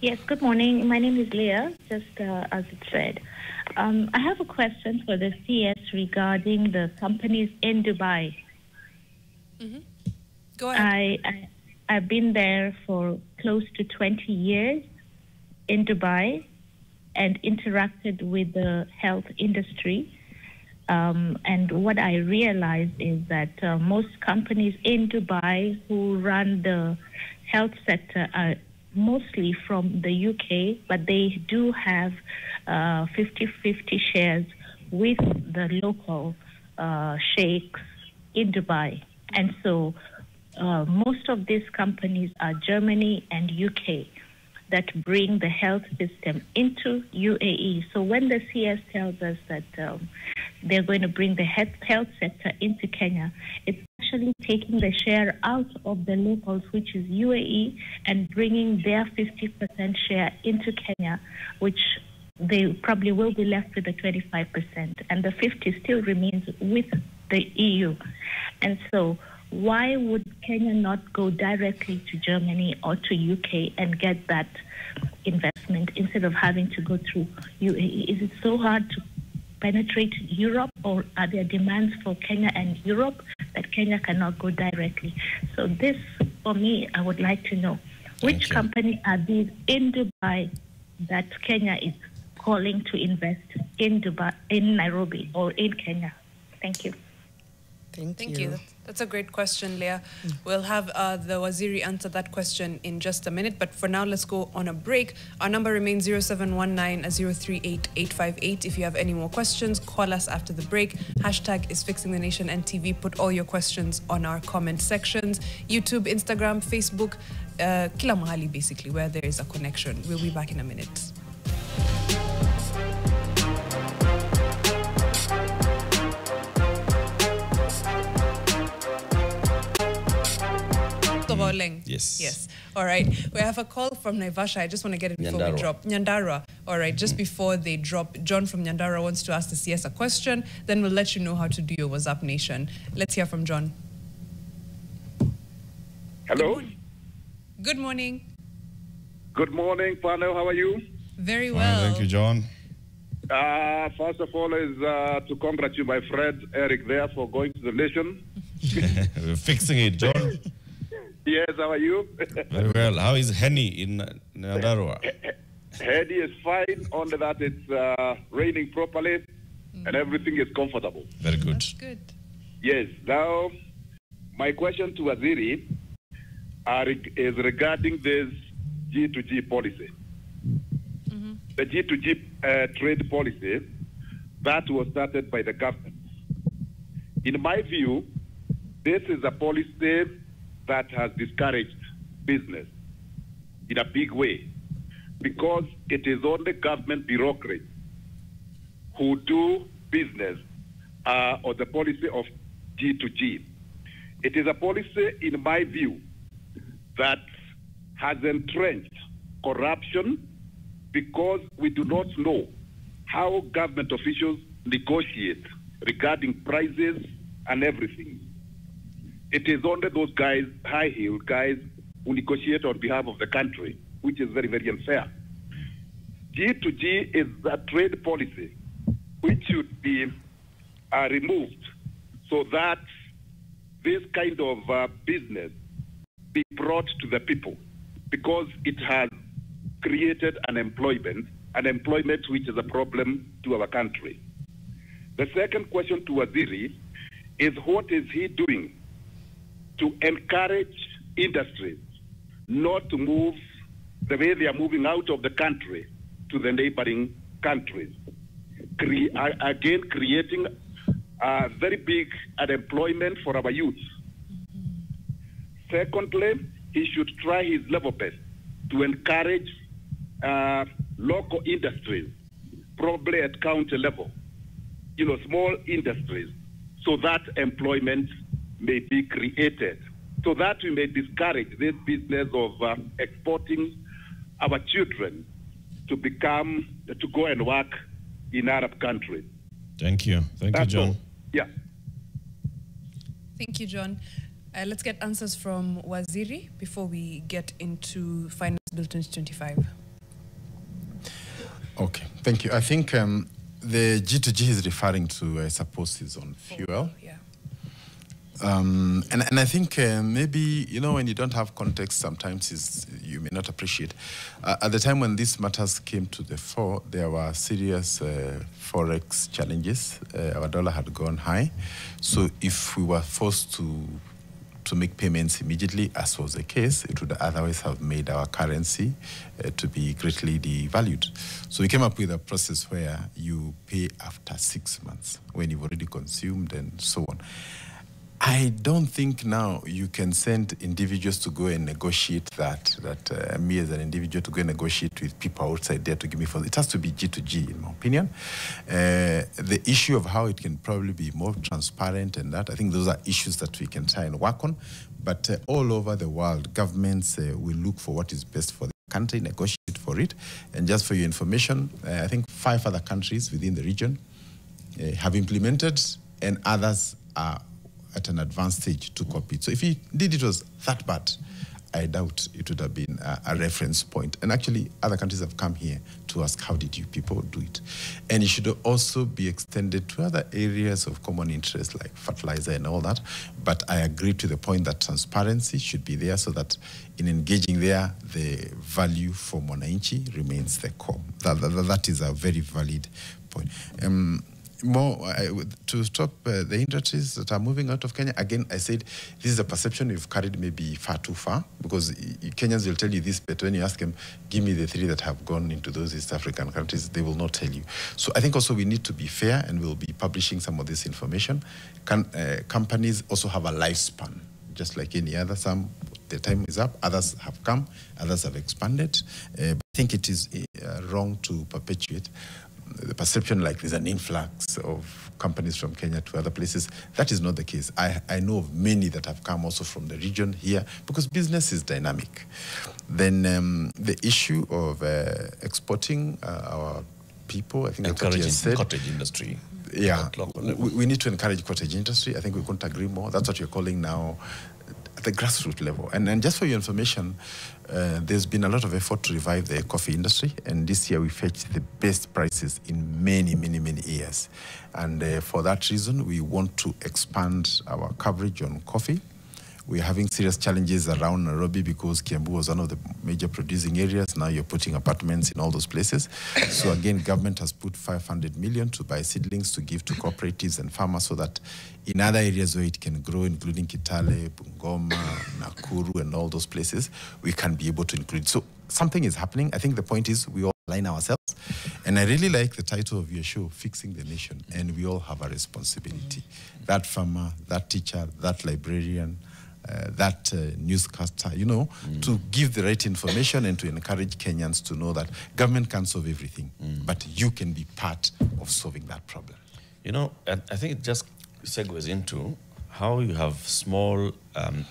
Yes, good morning. My name is Leah, just as it said. I have a question for the CS regarding the companies in Dubai. Go ahead. I've been there for close to 20 years in Dubai and interacted with the health industry. And what I realized is that most companies in Dubai who run the health sector are mostly from the UK, but they do have 50-50 shares with the local sheikhs in Dubai. And so most of these companies are Germany and UK that bring the health system into UAE. So when the CS tells us that they're going to bring the health sector into Kenya, it's actually taking the share out of the locals, which is UAE, and bringing their 50% share into Kenya, which they probably will be left with the 25%, and the 50 still remains with the EU. And so why would Kenya not go directly to Germany or to UK and get that investment instead of having to go through UAE? Is it so hard to penetrate Europe, or are there demands for Kenya and Europe that Kenya cannot go directly? So this, for me, I would like to know, which companies are these in Dubai that Kenya is calling to invest in Dubai, in Nairobi, or in Kenya? Thank you. Thank you. That's a great question, Leah. We'll have the Waziri answer that question in just a minute. But for now, let's go on a break. Our number remains 0719-038-858. If you have any more questions, call us after the break. Hashtag is Fixing the Nation NTV. Put all your questions on our comment sections. YouTube, Instagram, Facebook, kila mahali basically, where there is a connection. We'll be back in a minute. Yes. All right. We have a call from Naivasha. I just want to get it before we drop. Nyandara. All right. Just before they drop, John from Nyandara wants to ask the CS a question. Then we'll let you know how to do your WhatsApp Nation. Let's hear from John. Hello. Good morning. Good morning, panel. How are you? Very well. Thank you, John. First of all, is to congratulate my friend Eric there for going to the nation. We're fixing it, John. Yes, how are you? Very well. How is Henny in Nyandarua? Henny is fine, only that it's raining properly and everything is comfortable. Very good. That's good. Yes. Now, my question to Waziri is regarding this G2G policy. The G2G trade policy that was started by the government. In my view, this is a policy that has discouraged business in a big way, because it is only government bureaucrats who do business on the policy of G2G. It is a policy, in my view, that has entrenched corruption, because we do not know how government officials negotiate regarding prices and everything. It is only those guys, high-heeled guys, who negotiate on behalf of the country, which is very, very unfair. G2G is a trade policy which should be removed so that this kind of business be brought to the people, because it has created unemployment which is a problem to our country. The second question to Waziri is, what is he doing to encourage industries not to move the way they are moving out of the country to the neighboring countries, again creating very big unemployment for our youth. Secondly, he should try his level best to encourage local industries, probably at county level, small industries, so that employment may be created, so that we may discourage this business of exporting our children to go and work in Arab countries. Thank you. Thank you, John. All. Yeah. Thank you, John. Let's get answers from Waziri before we get into Finance Bill 2025. Okay, thank you. I think the G2G is referring to, I suppose, is on fuel. Yeah. And I think maybe, when you don't have context, sometimes you may not appreciate. At the time when these matters came to the fore, there were serious forex challenges. Our dollar had gone high. So if we were forced to make payments immediately, as was the case, it would otherwise have made our currency to be greatly devalued. So we came up with a process where you pay after 6 months when you've already consumed and so on. I don't think now you can send individuals to go and negotiate that me as an individual to go and negotiate with people outside there to give me funds. It has to be G2G, in my opinion. The issue of how it can probably be more transparent and that, I think those are issues that we can try and work on. But all over the world, governments will look for what is best for the country, negotiate for it. And just for your information, I think 5 other countries within the region have implemented, and others are at an advanced stage to copy it. So if indeed it was that bad, I doubt it would have been a reference point. And actually, other countries have come here to ask, how did you people do it? And it should also be extended to other areas of common interest, like fertilizer and all that. But I agree to the point that transparency should be there so that in engaging there, the value for Mwananchi remains the core. That is a very valid point. To stop the industries that are moving out of Kenya, again, I said this is a perception we've carried maybe far too far, because Kenyans will tell you this, but when you ask them, give me the 3 that have gone into those East African countries, they will not tell you. So I think also we need to be fair, and we'll be publishing some of this information. Companies also have a lifespan, just like any other. Some, their time is up, others have come, others have expanded. But I think it is wrong to perpetuate the perception like there's an influx of companies from Kenya to other places. That is not the case. I know of many that have come also from the region here, because business is dynamic. Then the issue of exporting our people, I think that's what you said. Cottage industry. Yeah, we need to encourage cottage industry. I think we couldn't agree more. That's what you're calling now at the grassroots level. And just for your information, there's been a lot of effort to revive the coffee industry, and this year we fetched the best prices in many, many, many years. And for that reason, we want to expand our coverage on coffee. We're having serious challenges around Nairobi because Kiambu was one of the major producing areas. Now you're putting apartments in all those places. So again, government has put 500 million to buy seedlings to give to cooperatives and farmers so that in other areas where it can grow, including Kitale, Bungoma, Nakuru, and all those places, we can be able to include. So something is happening. I think the point is we all align ourselves. And I really like the title of your show, Fixing the Nation. And we all have a responsibility. That farmer, that teacher, that librarian, that newscaster, to give the right information and to encourage Kenyans to know that government can't solve everything, but you can be part of solving that problem. I think it just segues into how you have small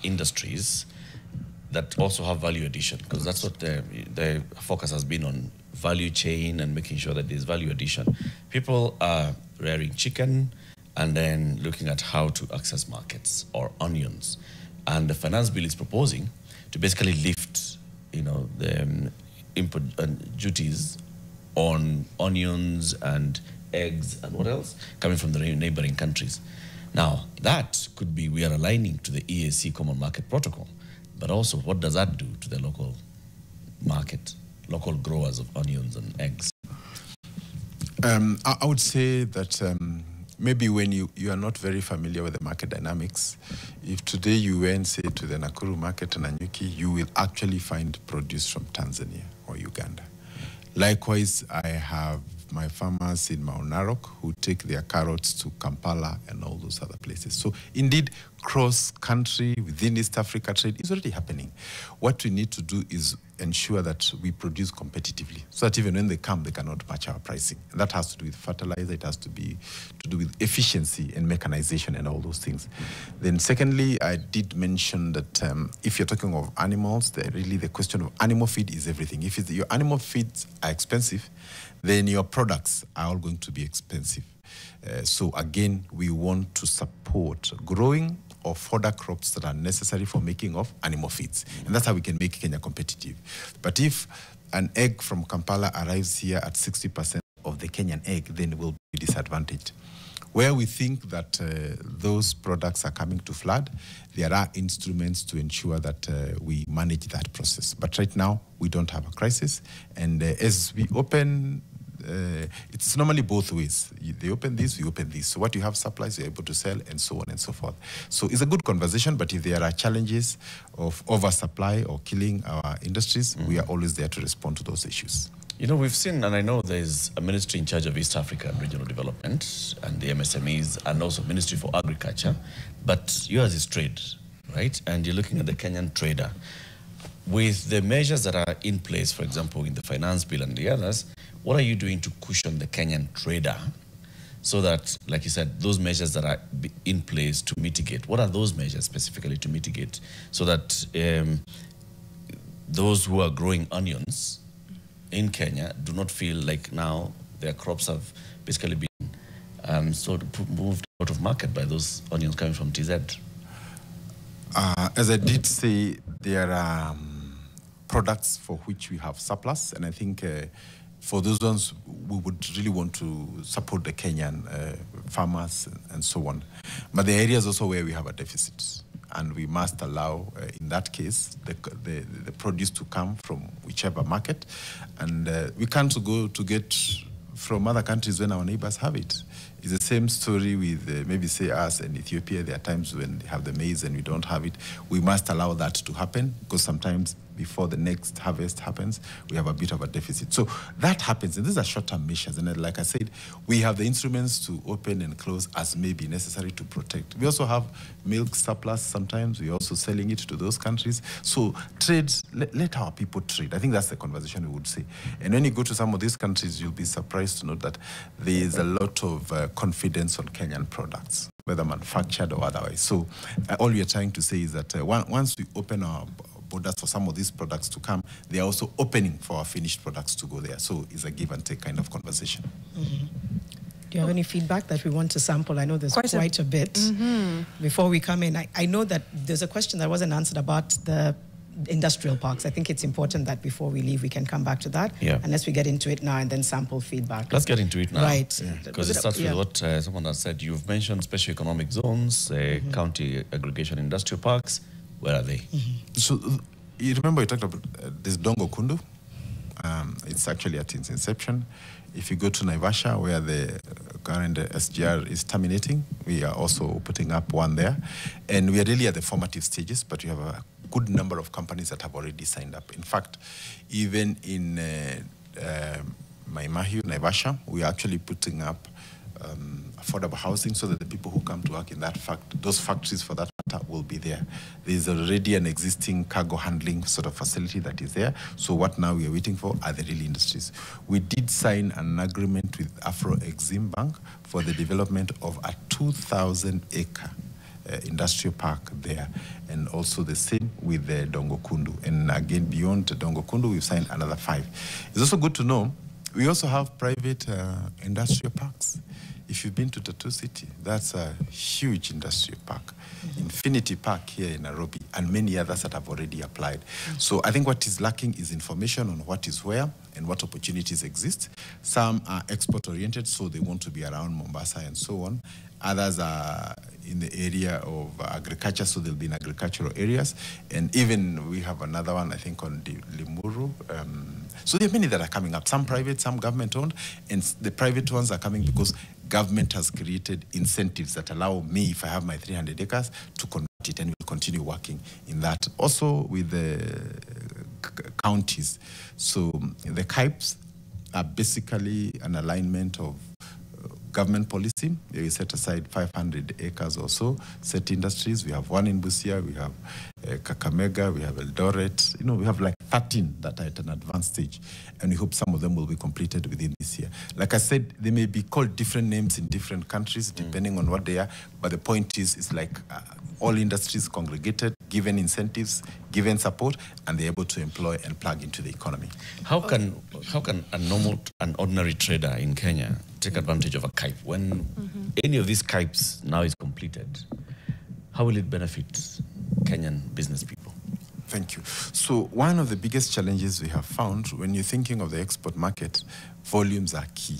industries that also have value addition, because that's what the focus has been on value chain and making sure that there's value addition. People are rearing chicken and then looking at how to access markets or onions. And the finance bill is proposing to basically lift, the input duties on onions and eggs and what else coming from the neighboring countries. Now, that could be, we are aligning to the EAC Common Market Protocol, but also what does that do to the local market, local growers of onions and eggs? I would say that maybe when you are not very familiar with the market dynamics, if today you went, say, to the Nakuru market in Nanyuki, you will actually find produce from Tanzania or Uganda. Likewise, I have my farmers in Mount Narok who take their carrots to Kampala and all those other places. So indeed, cross-country, within East Africa trade is already happening. What we need to do is ensure that we produce competitively so that even when they come, they cannot match our pricing. And that has to do with fertilizer, it has to do with efficiency and mechanization and all those things. Then secondly, I did mention that if you're talking of animals, really the question of animal feed is everything. If your animal feeds are expensive, then your products are all going to be expensive. So again, we want to support growing of fodder crops that are necessary for making of animal feeds. And that's how we can make Kenya competitive. But if an egg from Kampala arrives here at 60% of the Kenyan egg, then we'll be disadvantaged. Where we think that those products are coming to flood, there are instruments to ensure that we manage that process. But right now, we don't have a crisis. And as we open, it's normally both ways. They open this, we open this. So what you have supplies, you're able to sell, and so on and so forth. So it's a good conversation, but if there are challenges of oversupply or killing our industries, we are always there to respond to those issues. We've seen, and I know there's a ministry in charge of East Africa and regional development and the MSMEs and also Ministry for Agriculture, but yours is trade, right? And you're looking at the Kenyan trader. With the measures that are in place, for example, in the finance bill and the others, what are you doing to cushion the Kenyan trader so that, like you said, those measures that are in place to mitigate, what are those measures specifically to mitigate so that those who are growing onions in Kenya do not feel like now their crops have basically been moved out of market by those onions coming from TZ? As I did say, there are products for which we have surplus, and I think for those ones, we would really want to support the Kenyan farmers and so on. But the areas also where we have a deficit, and we must allow, in that case, the produce to come from whichever market. And we can't go to get from other countries when our neighbors have it. It's the same story with maybe say us and Ethiopia. There are times when they have the maize and we don't have it. We must allow that to happen because sometimes before the next harvest happens, we have a bit of a deficit. So that happens, and these are short-term measures. And like I said, we have the instruments to open and close as may be necessary to protect. We also have milk surplus sometimes. We're also selling it to those countries. So trade, let our people trade. I think that's the conversation we would say. And when you go to some of these countries, you'll be surprised to know that there is a lot of confidence on Kenyan products, whether manufactured or otherwise. So all we are trying to say is that once we open our borders for some of these products to come, they are also opening for our finished products to go there. So it's a give and take kind of conversation. Mm-hmm. Do you have any feedback that we want to sample? I know there's quite a bit. Mm-hmm. Before we come in, I know that there's a question that wasn't answered about the industrial parks. I think it's important that before we leave, we can come back to that. Yeah. Unless we get into it now and then sample feedback. Let's get into it now. Right. Because it starts with what someone has said. You've mentioned special economic zones, county aggregation industrial parks. Where are they? Mm-hmm. So you remember you talked about this Dongo Kundu. It's actually at its inception. If you go to Naivasha, where the current SGR is terminating, we are also putting up one there. And we are really at the formative stages, but we have a good number of companies that have already signed up. In fact, even in Maimahiu, Naivasha, we are actually putting up affordable housing so that the people who come to work in those factories for that matter will be there. There's already an existing cargo handling sort of facility that is there. So what now we are waiting for are the real industries. We did sign an agreement with Afro Exim Bank for the development of a 2,000-acre industrial park there. And also the same with the Dongokundu. And again, beyond Dongokundu, we've signed another 5. It's also good to know, we also have private industrial parks. If you've been to Tattoo City, that's a huge industrial park. Infinity Park here in Nairobi, and many others that have already applied. So I think what is lacking is information on what is where and what opportunities exist. Some are export-oriented, so they want to be around Mombasa and so on. Others are in the area of agriculture, so they'll be in agricultural areas. And even we have another one, I think, on Limuru. So there are many that are coming up, some private, some government-owned, and the private ones are coming because government has created incentives that allow me, if I have my 300 acres, to convert it, and we'll continue working in that. Also with the counties. So the CAIPs are basically an alignment of government policy. We set aside 500 acres or so, set industries. We have one in Busia, we have Kakamega, we have Eldoret. We have like 13 that are at an advanced stage, and we hope some of them will be completed within this year. Like I said, they may be called different names in different countries, depending on what they are, but the point is, it's like all industries congregated, given incentives, given support, and they're able to employ and plug into the economy. How can an ordinary trader in Kenya take advantage of a CAIP? When any of these CAIPs now is completed, how will it benefit Kenyan business people? Thank you. So one of the biggest challenges we have found when you're thinking of the export market, volumes are key.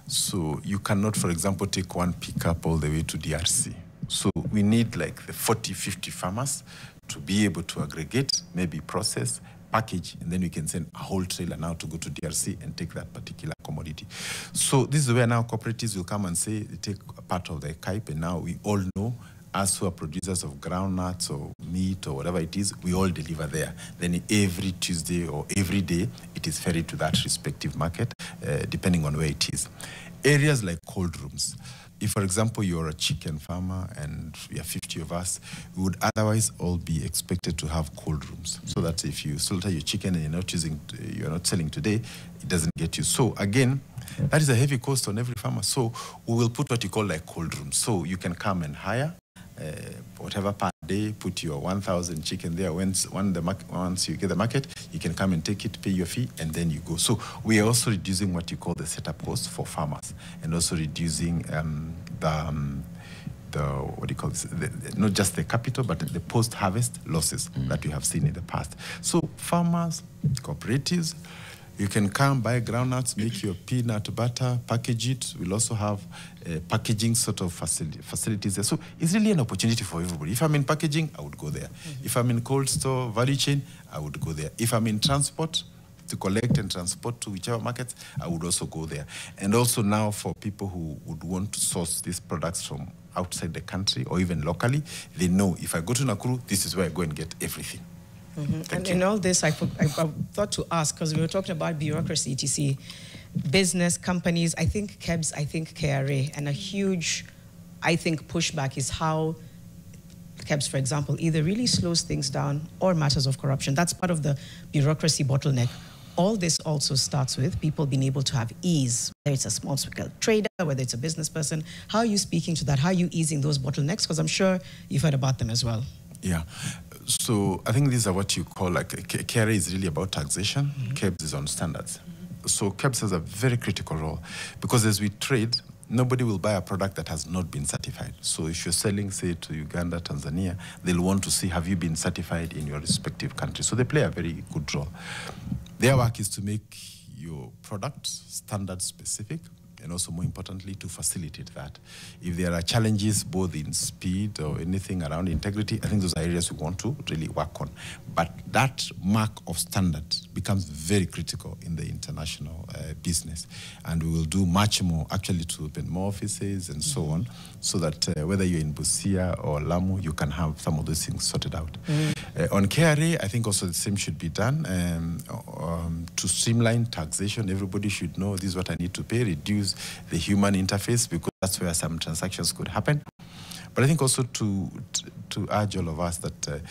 So you cannot, for example, take one pickup all the way to DRC. So we need like the 40, 50 farmers to be able to aggregate, maybe process, package, and then we can send a whole trailer now to go to DRC and take that particular commodity. So this is where now cooperatives will come and say, they take a part of the CAIP, and now we all know, us who are producers of groundnuts or meat or whatever it is, we all deliver there. Then every Tuesday or every day, it is ferried to that respective market, depending on where it is. Areas like cold rooms. If, for example, you're a chicken farmer and we are 50 of us, we would otherwise all be expected to have cold rooms, so that if you slaughter your chicken and you're not selling today, it doesn't get you. So again, that is a heavy cost on every farmer. So we will put what you call like cold rooms. So you can come and hire whatever per day, put your 1,000 chicken there. Once you get the market, you can come and take it, pay your fee, and then you go. So we are also reducing what you call the setup cost for farmers, and also reducing what do you call this? Not just the capital, but the post-harvest losses that we have seen in the past. So farmers, cooperatives, you can come buy groundnuts, make your peanut butter, package it. We'll also have packaging sort of facilities there. So it's really an opportunity for everybody. If I'm in packaging, I would go there. If I'm in cold store, value chain, I would go there. If I'm in transport, to collect and transport to whichever markets, I would also go there. And also now for people who would want to source these products from outside the country or even locally, they know if I go to Nakuru, this is where I go and get everything. And in all this, I thought to ask, because we were talking about bureaucracy, etc., business, companies, I think KEBS, I think KRA, and a huge, I think, pushback is how KEBS, for example, either really slows things down or matters of corruption. That's part of the bureaucracy bottleneck. All this also starts with people being able to have ease, whether it's a small-scale trader, whether it's a business person. How are you speaking to that? How are you easing those bottlenecks? Because I'm sure you've heard about them as well. Yeah. So I think these are what you call, like, KRA is really about taxation. KEBS is on standards. So KEBS has a very critical role, because as we trade, nobody will buy a product that has not been certified. So if you're selling, say, to Uganda, Tanzania, they'll want to see, have you been certified in your respective country? So they play a very good role. Their work is to make your product standard specific, and also, more importantly, to facilitate that. If there are challenges both in speed or anything around integrity, I think those are areas we want to really work on. But that mark of standard becomes very critical in the international business. And we will do much more, actually, to open more offices and so on, so that whether you're in Busia or Lamu, you can have some of those things sorted out. On KRA, I think also the same should be done. To streamline taxation, everybody should know this is what I need to pay, reduce the human interface, because that's where some transactions could happen. But I think also to urge all of us that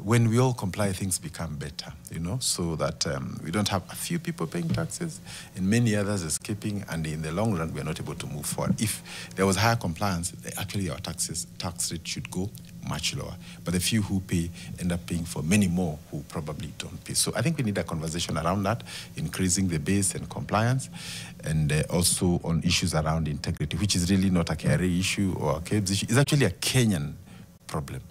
when we all comply, things become better, so that we don't have a few people paying taxes and many others escaping, and in the long run, we are not able to move forward. If there was higher compliance, actually our tax rate should go much lower. But the few who pay end up paying for many more who probably don't pay. So I think we need a conversation around that, increasing the base and compliance, and also on issues around integrity, which is really not a KRA issue or a KEBS issue. It's actually a Kenyan problem,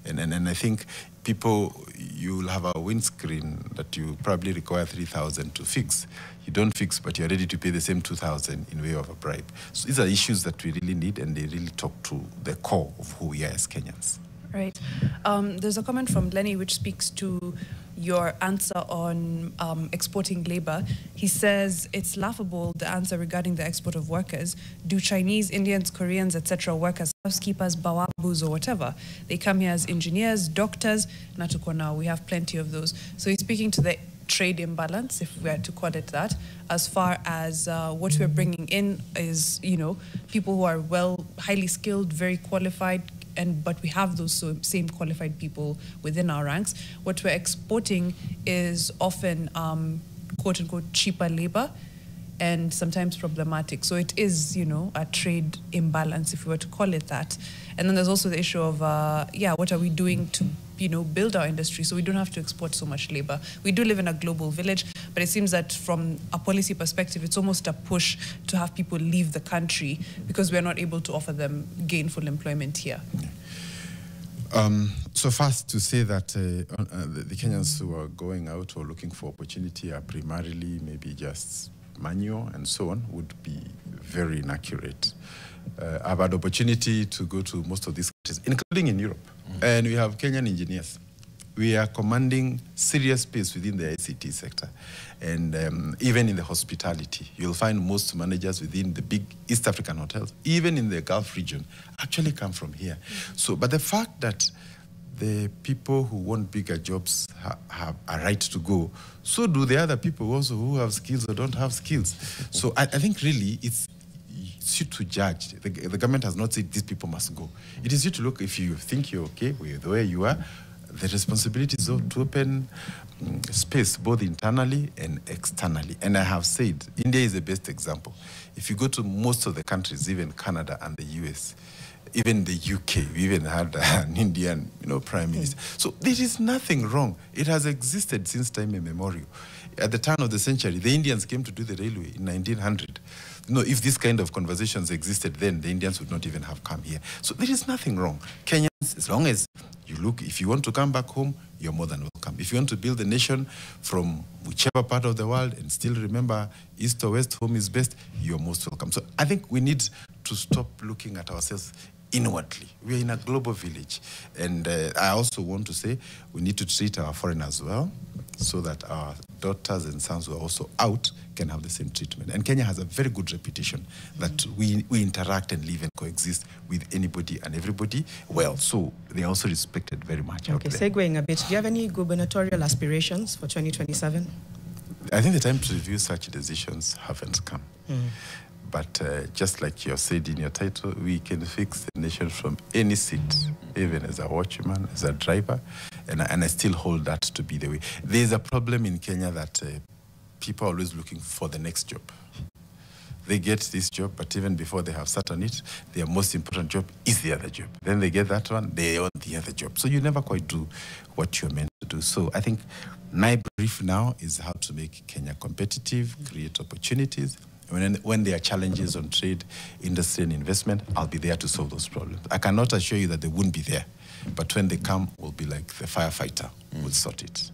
and I think people, you'll have a windscreen that you probably require 3,000 to fix. You don't fix, but you're ready to pay the same 2,000 in way of a bribe. So these are issues that we really need, and they really talk to the core of who we are as Kenyans. Right. There's a comment from Lenny which speaks to your answer on exporting labor. He says it's laughable, the answer regarding the export of workers. Do Chinese, Indians, Koreans, etc. work as housekeepers, bawabus, or whatever? They come here as engineers, doctors. Now we have plenty of those. So he's speaking to the trade imbalance, if we are to call it that, as far as what we're bringing in is, people who are highly skilled, very qualified, but we have those same qualified people within our ranks. What we're exporting is often, quote unquote, cheaper labor, and sometimes problematic. So it is, a trade imbalance, if we were to call it that. And then there's also the issue of, what are we doing to, build our industry so we don't have to export so much labor. We do live in a global village, but it seems that from a policy perspective, it's almost a push to have people leave the country because we're not able to offer them gainful employment here. So first to say that the Kenyans who are going out or looking for opportunity are primarily maybe just manual and so on would be very inaccurate. I've had opportunity to go to most of these countries, including in Europe, and we have Kenyan engineers. We are commanding serious space within the ICT sector, and even in the hospitality. You'll find most managers within the big East African hotels, even in the Gulf region, actually come from here. So, but the fact that the people who want bigger jobs have a right to go, so do the other people also who have skills or don't have skills. So I think really it's you to judge. The government has not said these people must go. It is you to look, if you think you're okay with the way you are, the responsibility is to open space both internally and externally. And I have said, India is the best example. If you go to most of the countries, even Canada and the US, even the UK, we even had an Indian, prime minister. So there is nothing wrong. It has existed since time immemorial. At the turn of the century, the Indians came to do the railway in 1900. If this kind of conversations existed then, the Indians would not even have come here. So there is nothing wrong. Kenyans, as long as you look, if you want to come back home, you're more than welcome. If you want to build a nation from whichever part of the world and still remember east or west, home is best, you're most welcome. So I think we need to stop looking at ourselves inwardly. We're in a global village. And I also want to say we need to treat our foreigners well so that our daughters and sons who are also out can have the same treatment. And Kenya has a very good reputation that we interact and live and coexist with anybody and everybody well. So they're also respected very much. Okay, segueing a bit, do you have any gubernatorial aspirations for 2027? I think the time to review such decisions haven't come. But just like you said in your title, we can fix the nation from any seat, even as a watchman, as a driver, and I still hold that to be the way. There's a problem in Kenya that people are always looking for the next job. They get this job, but even before they have sat on it, their most important job is the other job. Then they get that one, they want the other job. So you never quite do what you're meant to do. So I think my brief now is how to make Kenya competitive, create opportunities. When there are challenges on trade, industry, and investment, I'll be there to solve those problems. I cannot assure you that they won't be there, but when they come, we'll be like the firefighter. We'll sort it.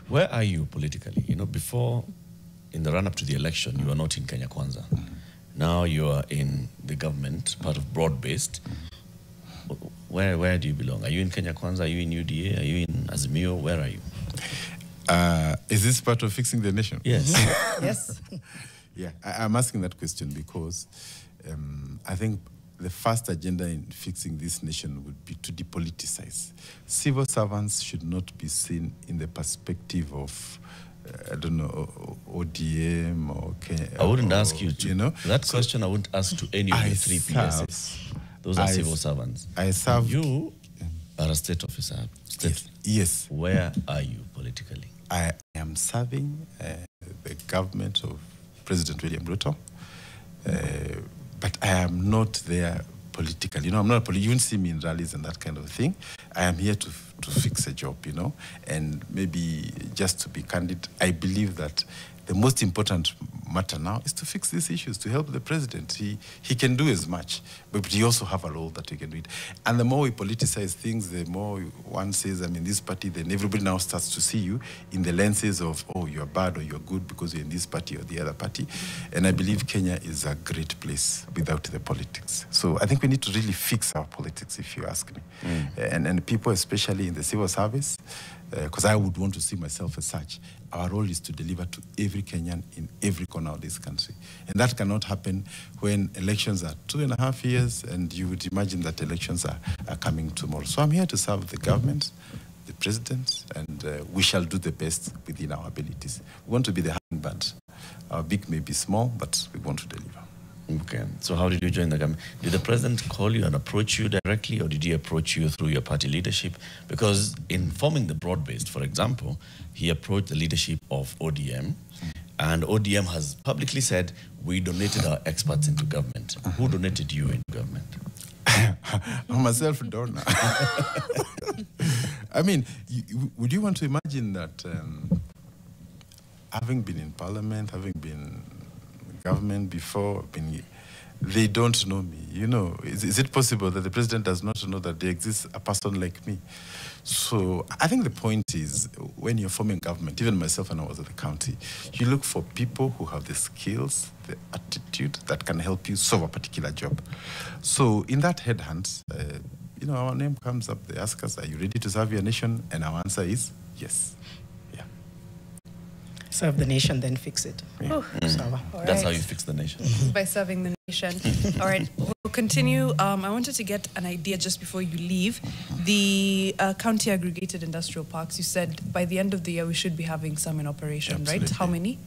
Where are you politically? Before, in the run-up to the election, you were not in Kenya Kwanza. Now you are in the government, part of broad-based. Where do you belong? Are you in Kenya Kwanza? Are you in UDA? Are you in Azimio? Where are you? Is this part of fixing the nation? Yes. Yes. Yeah, I'm asking that question because I think the first agenda in fixing this nation would be to depoliticize. Civil servants should not be seen in the perspective of, ODM or Kenya. I wouldn't ask you to. That question I wouldn't ask to any of the three PSs. Those are civil servants. I serve. You are a state officer. Yes. Where are you politically? I am serving the government of President William Ruto, but I am not there politically. You know, I'm not you won't see me in rallies and that kind of thing. I am here to fix a job, you know, and maybe just to be candid, I believe that the most important matter now is to fix these issues, to help the president. He can do as much, but he also have a role that he can do it. And the more we politicize things, the more one says, I'm in this party, then everybody now starts to see you in the lenses of, oh, you're bad or you're good because you're in this party or the other party. And I believe Kenya is a great place without the politics. So I think we need to really fix our politics, if you ask me. And people, especially in the civil service, because I would want to see myself as such, our role is to deliver to every Kenyan in every corner of this country. And that cannot happen when elections are 2.5 years, and you would imagine that elections are coming tomorrow. So I'm here to serve the government, the president, and we shall do the best within our abilities. We want to be the hummingbird. Our beak may be small, but we want to deliver. Okay. So how did you join the government? Did the president call you and approach you directly, or did he approach you through your party leadership? Because in forming the broad-based, for example, he approached the leadership of ODM, and ODM has publicly said, we donated our experts into government. Who donated you into government? I'm a self-donor. I mean, would you want to imagine that having been in parliament, having been government before, they don't know me. You know, is it possible that the president does not know that there exists a person like me? So I think the point is, when you're forming government, even myself when I was at the county, you look for people who have the skills, the attitude that can help you solve a particular job. So in that headhunt, you know, our name comes up. They ask us, are you ready to serve your nation? And our answer is yes. Serve the nation, then fix it. Yeah. That's how you fix the nation. By serving the nation. All right, we'll continue. I wanted to get an idea just before you leave. The county aggregated industrial parks, you said by the end of the year we should be having some in operation, right? How many?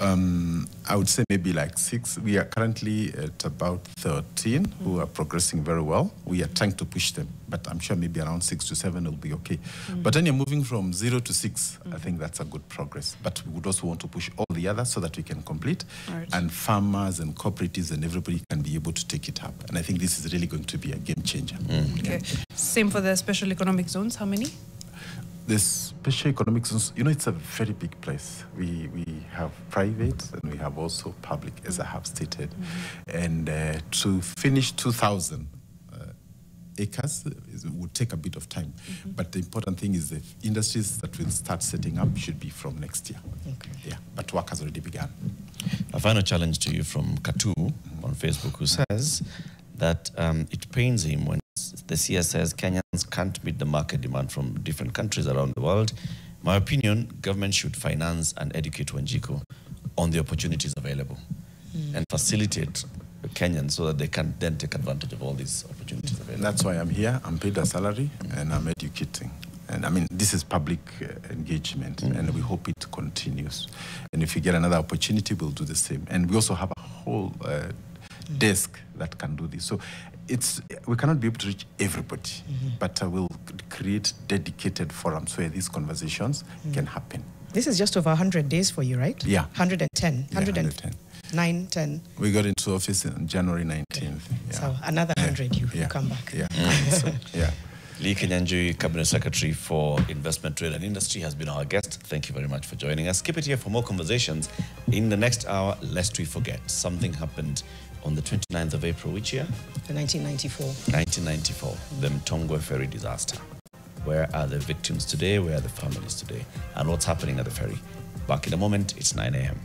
I would say maybe like 6. We are currently at about 13 who are progressing very well. We are trying to push them, but I'm sure maybe around 6 to 7 will be okay. But then you're moving from 0 to 6. I think that's a good progress. But we would also want to push all the others so that we can complete. And farmers and cooperatives and everybody can be able to take it up. And I think this is really going to be a game changer. Okay. Same for the special economic zones. How many? The special economic zones, you know, it's a very big place. We have private and we have also public, as I have stated. And to finish 2,000 acres would take a bit of time. But the important thing is the industries that will start setting up should be from next year. Yeah, but work has already begun. A final challenge to you from Katu on Facebook, who says that it pains him when the CS says Kenyans can't meet the market demand from different countries around the world. My opinion, government should finance and educate Wanjiku on the opportunities available and facilitate Kenyans so that they can then take advantage of all these opportunities available. That's why I'm here. I'm paid a salary and I'm educating. And I mean, this is public engagement and we hope it continues. And if we get another opportunity, we'll do the same. And we also have a whole desk that can do this. So we cannot be able to reach everybody, but we'll create dedicated forums where these conversations can happen. This is just over 100 days for you, right? Yeah. 110. 110. 9, 10. We got into office on January 19th. Yeah. So another 100 you come back. Yeah. So, yeah. Lee Kinyanjui, Cabinet Secretary for Investment, Trade and Industry, has been our guest. Thank you very much for joining us. Keep it here for more conversations. In the next hour, lest we forget, something happened on the 29th of April, which year? 1994. 1994, the Mtongwe ferry disaster. Where are the victims today? Where are the families today? And what's happening at the ferry? Back in a moment, it's 9 a.m.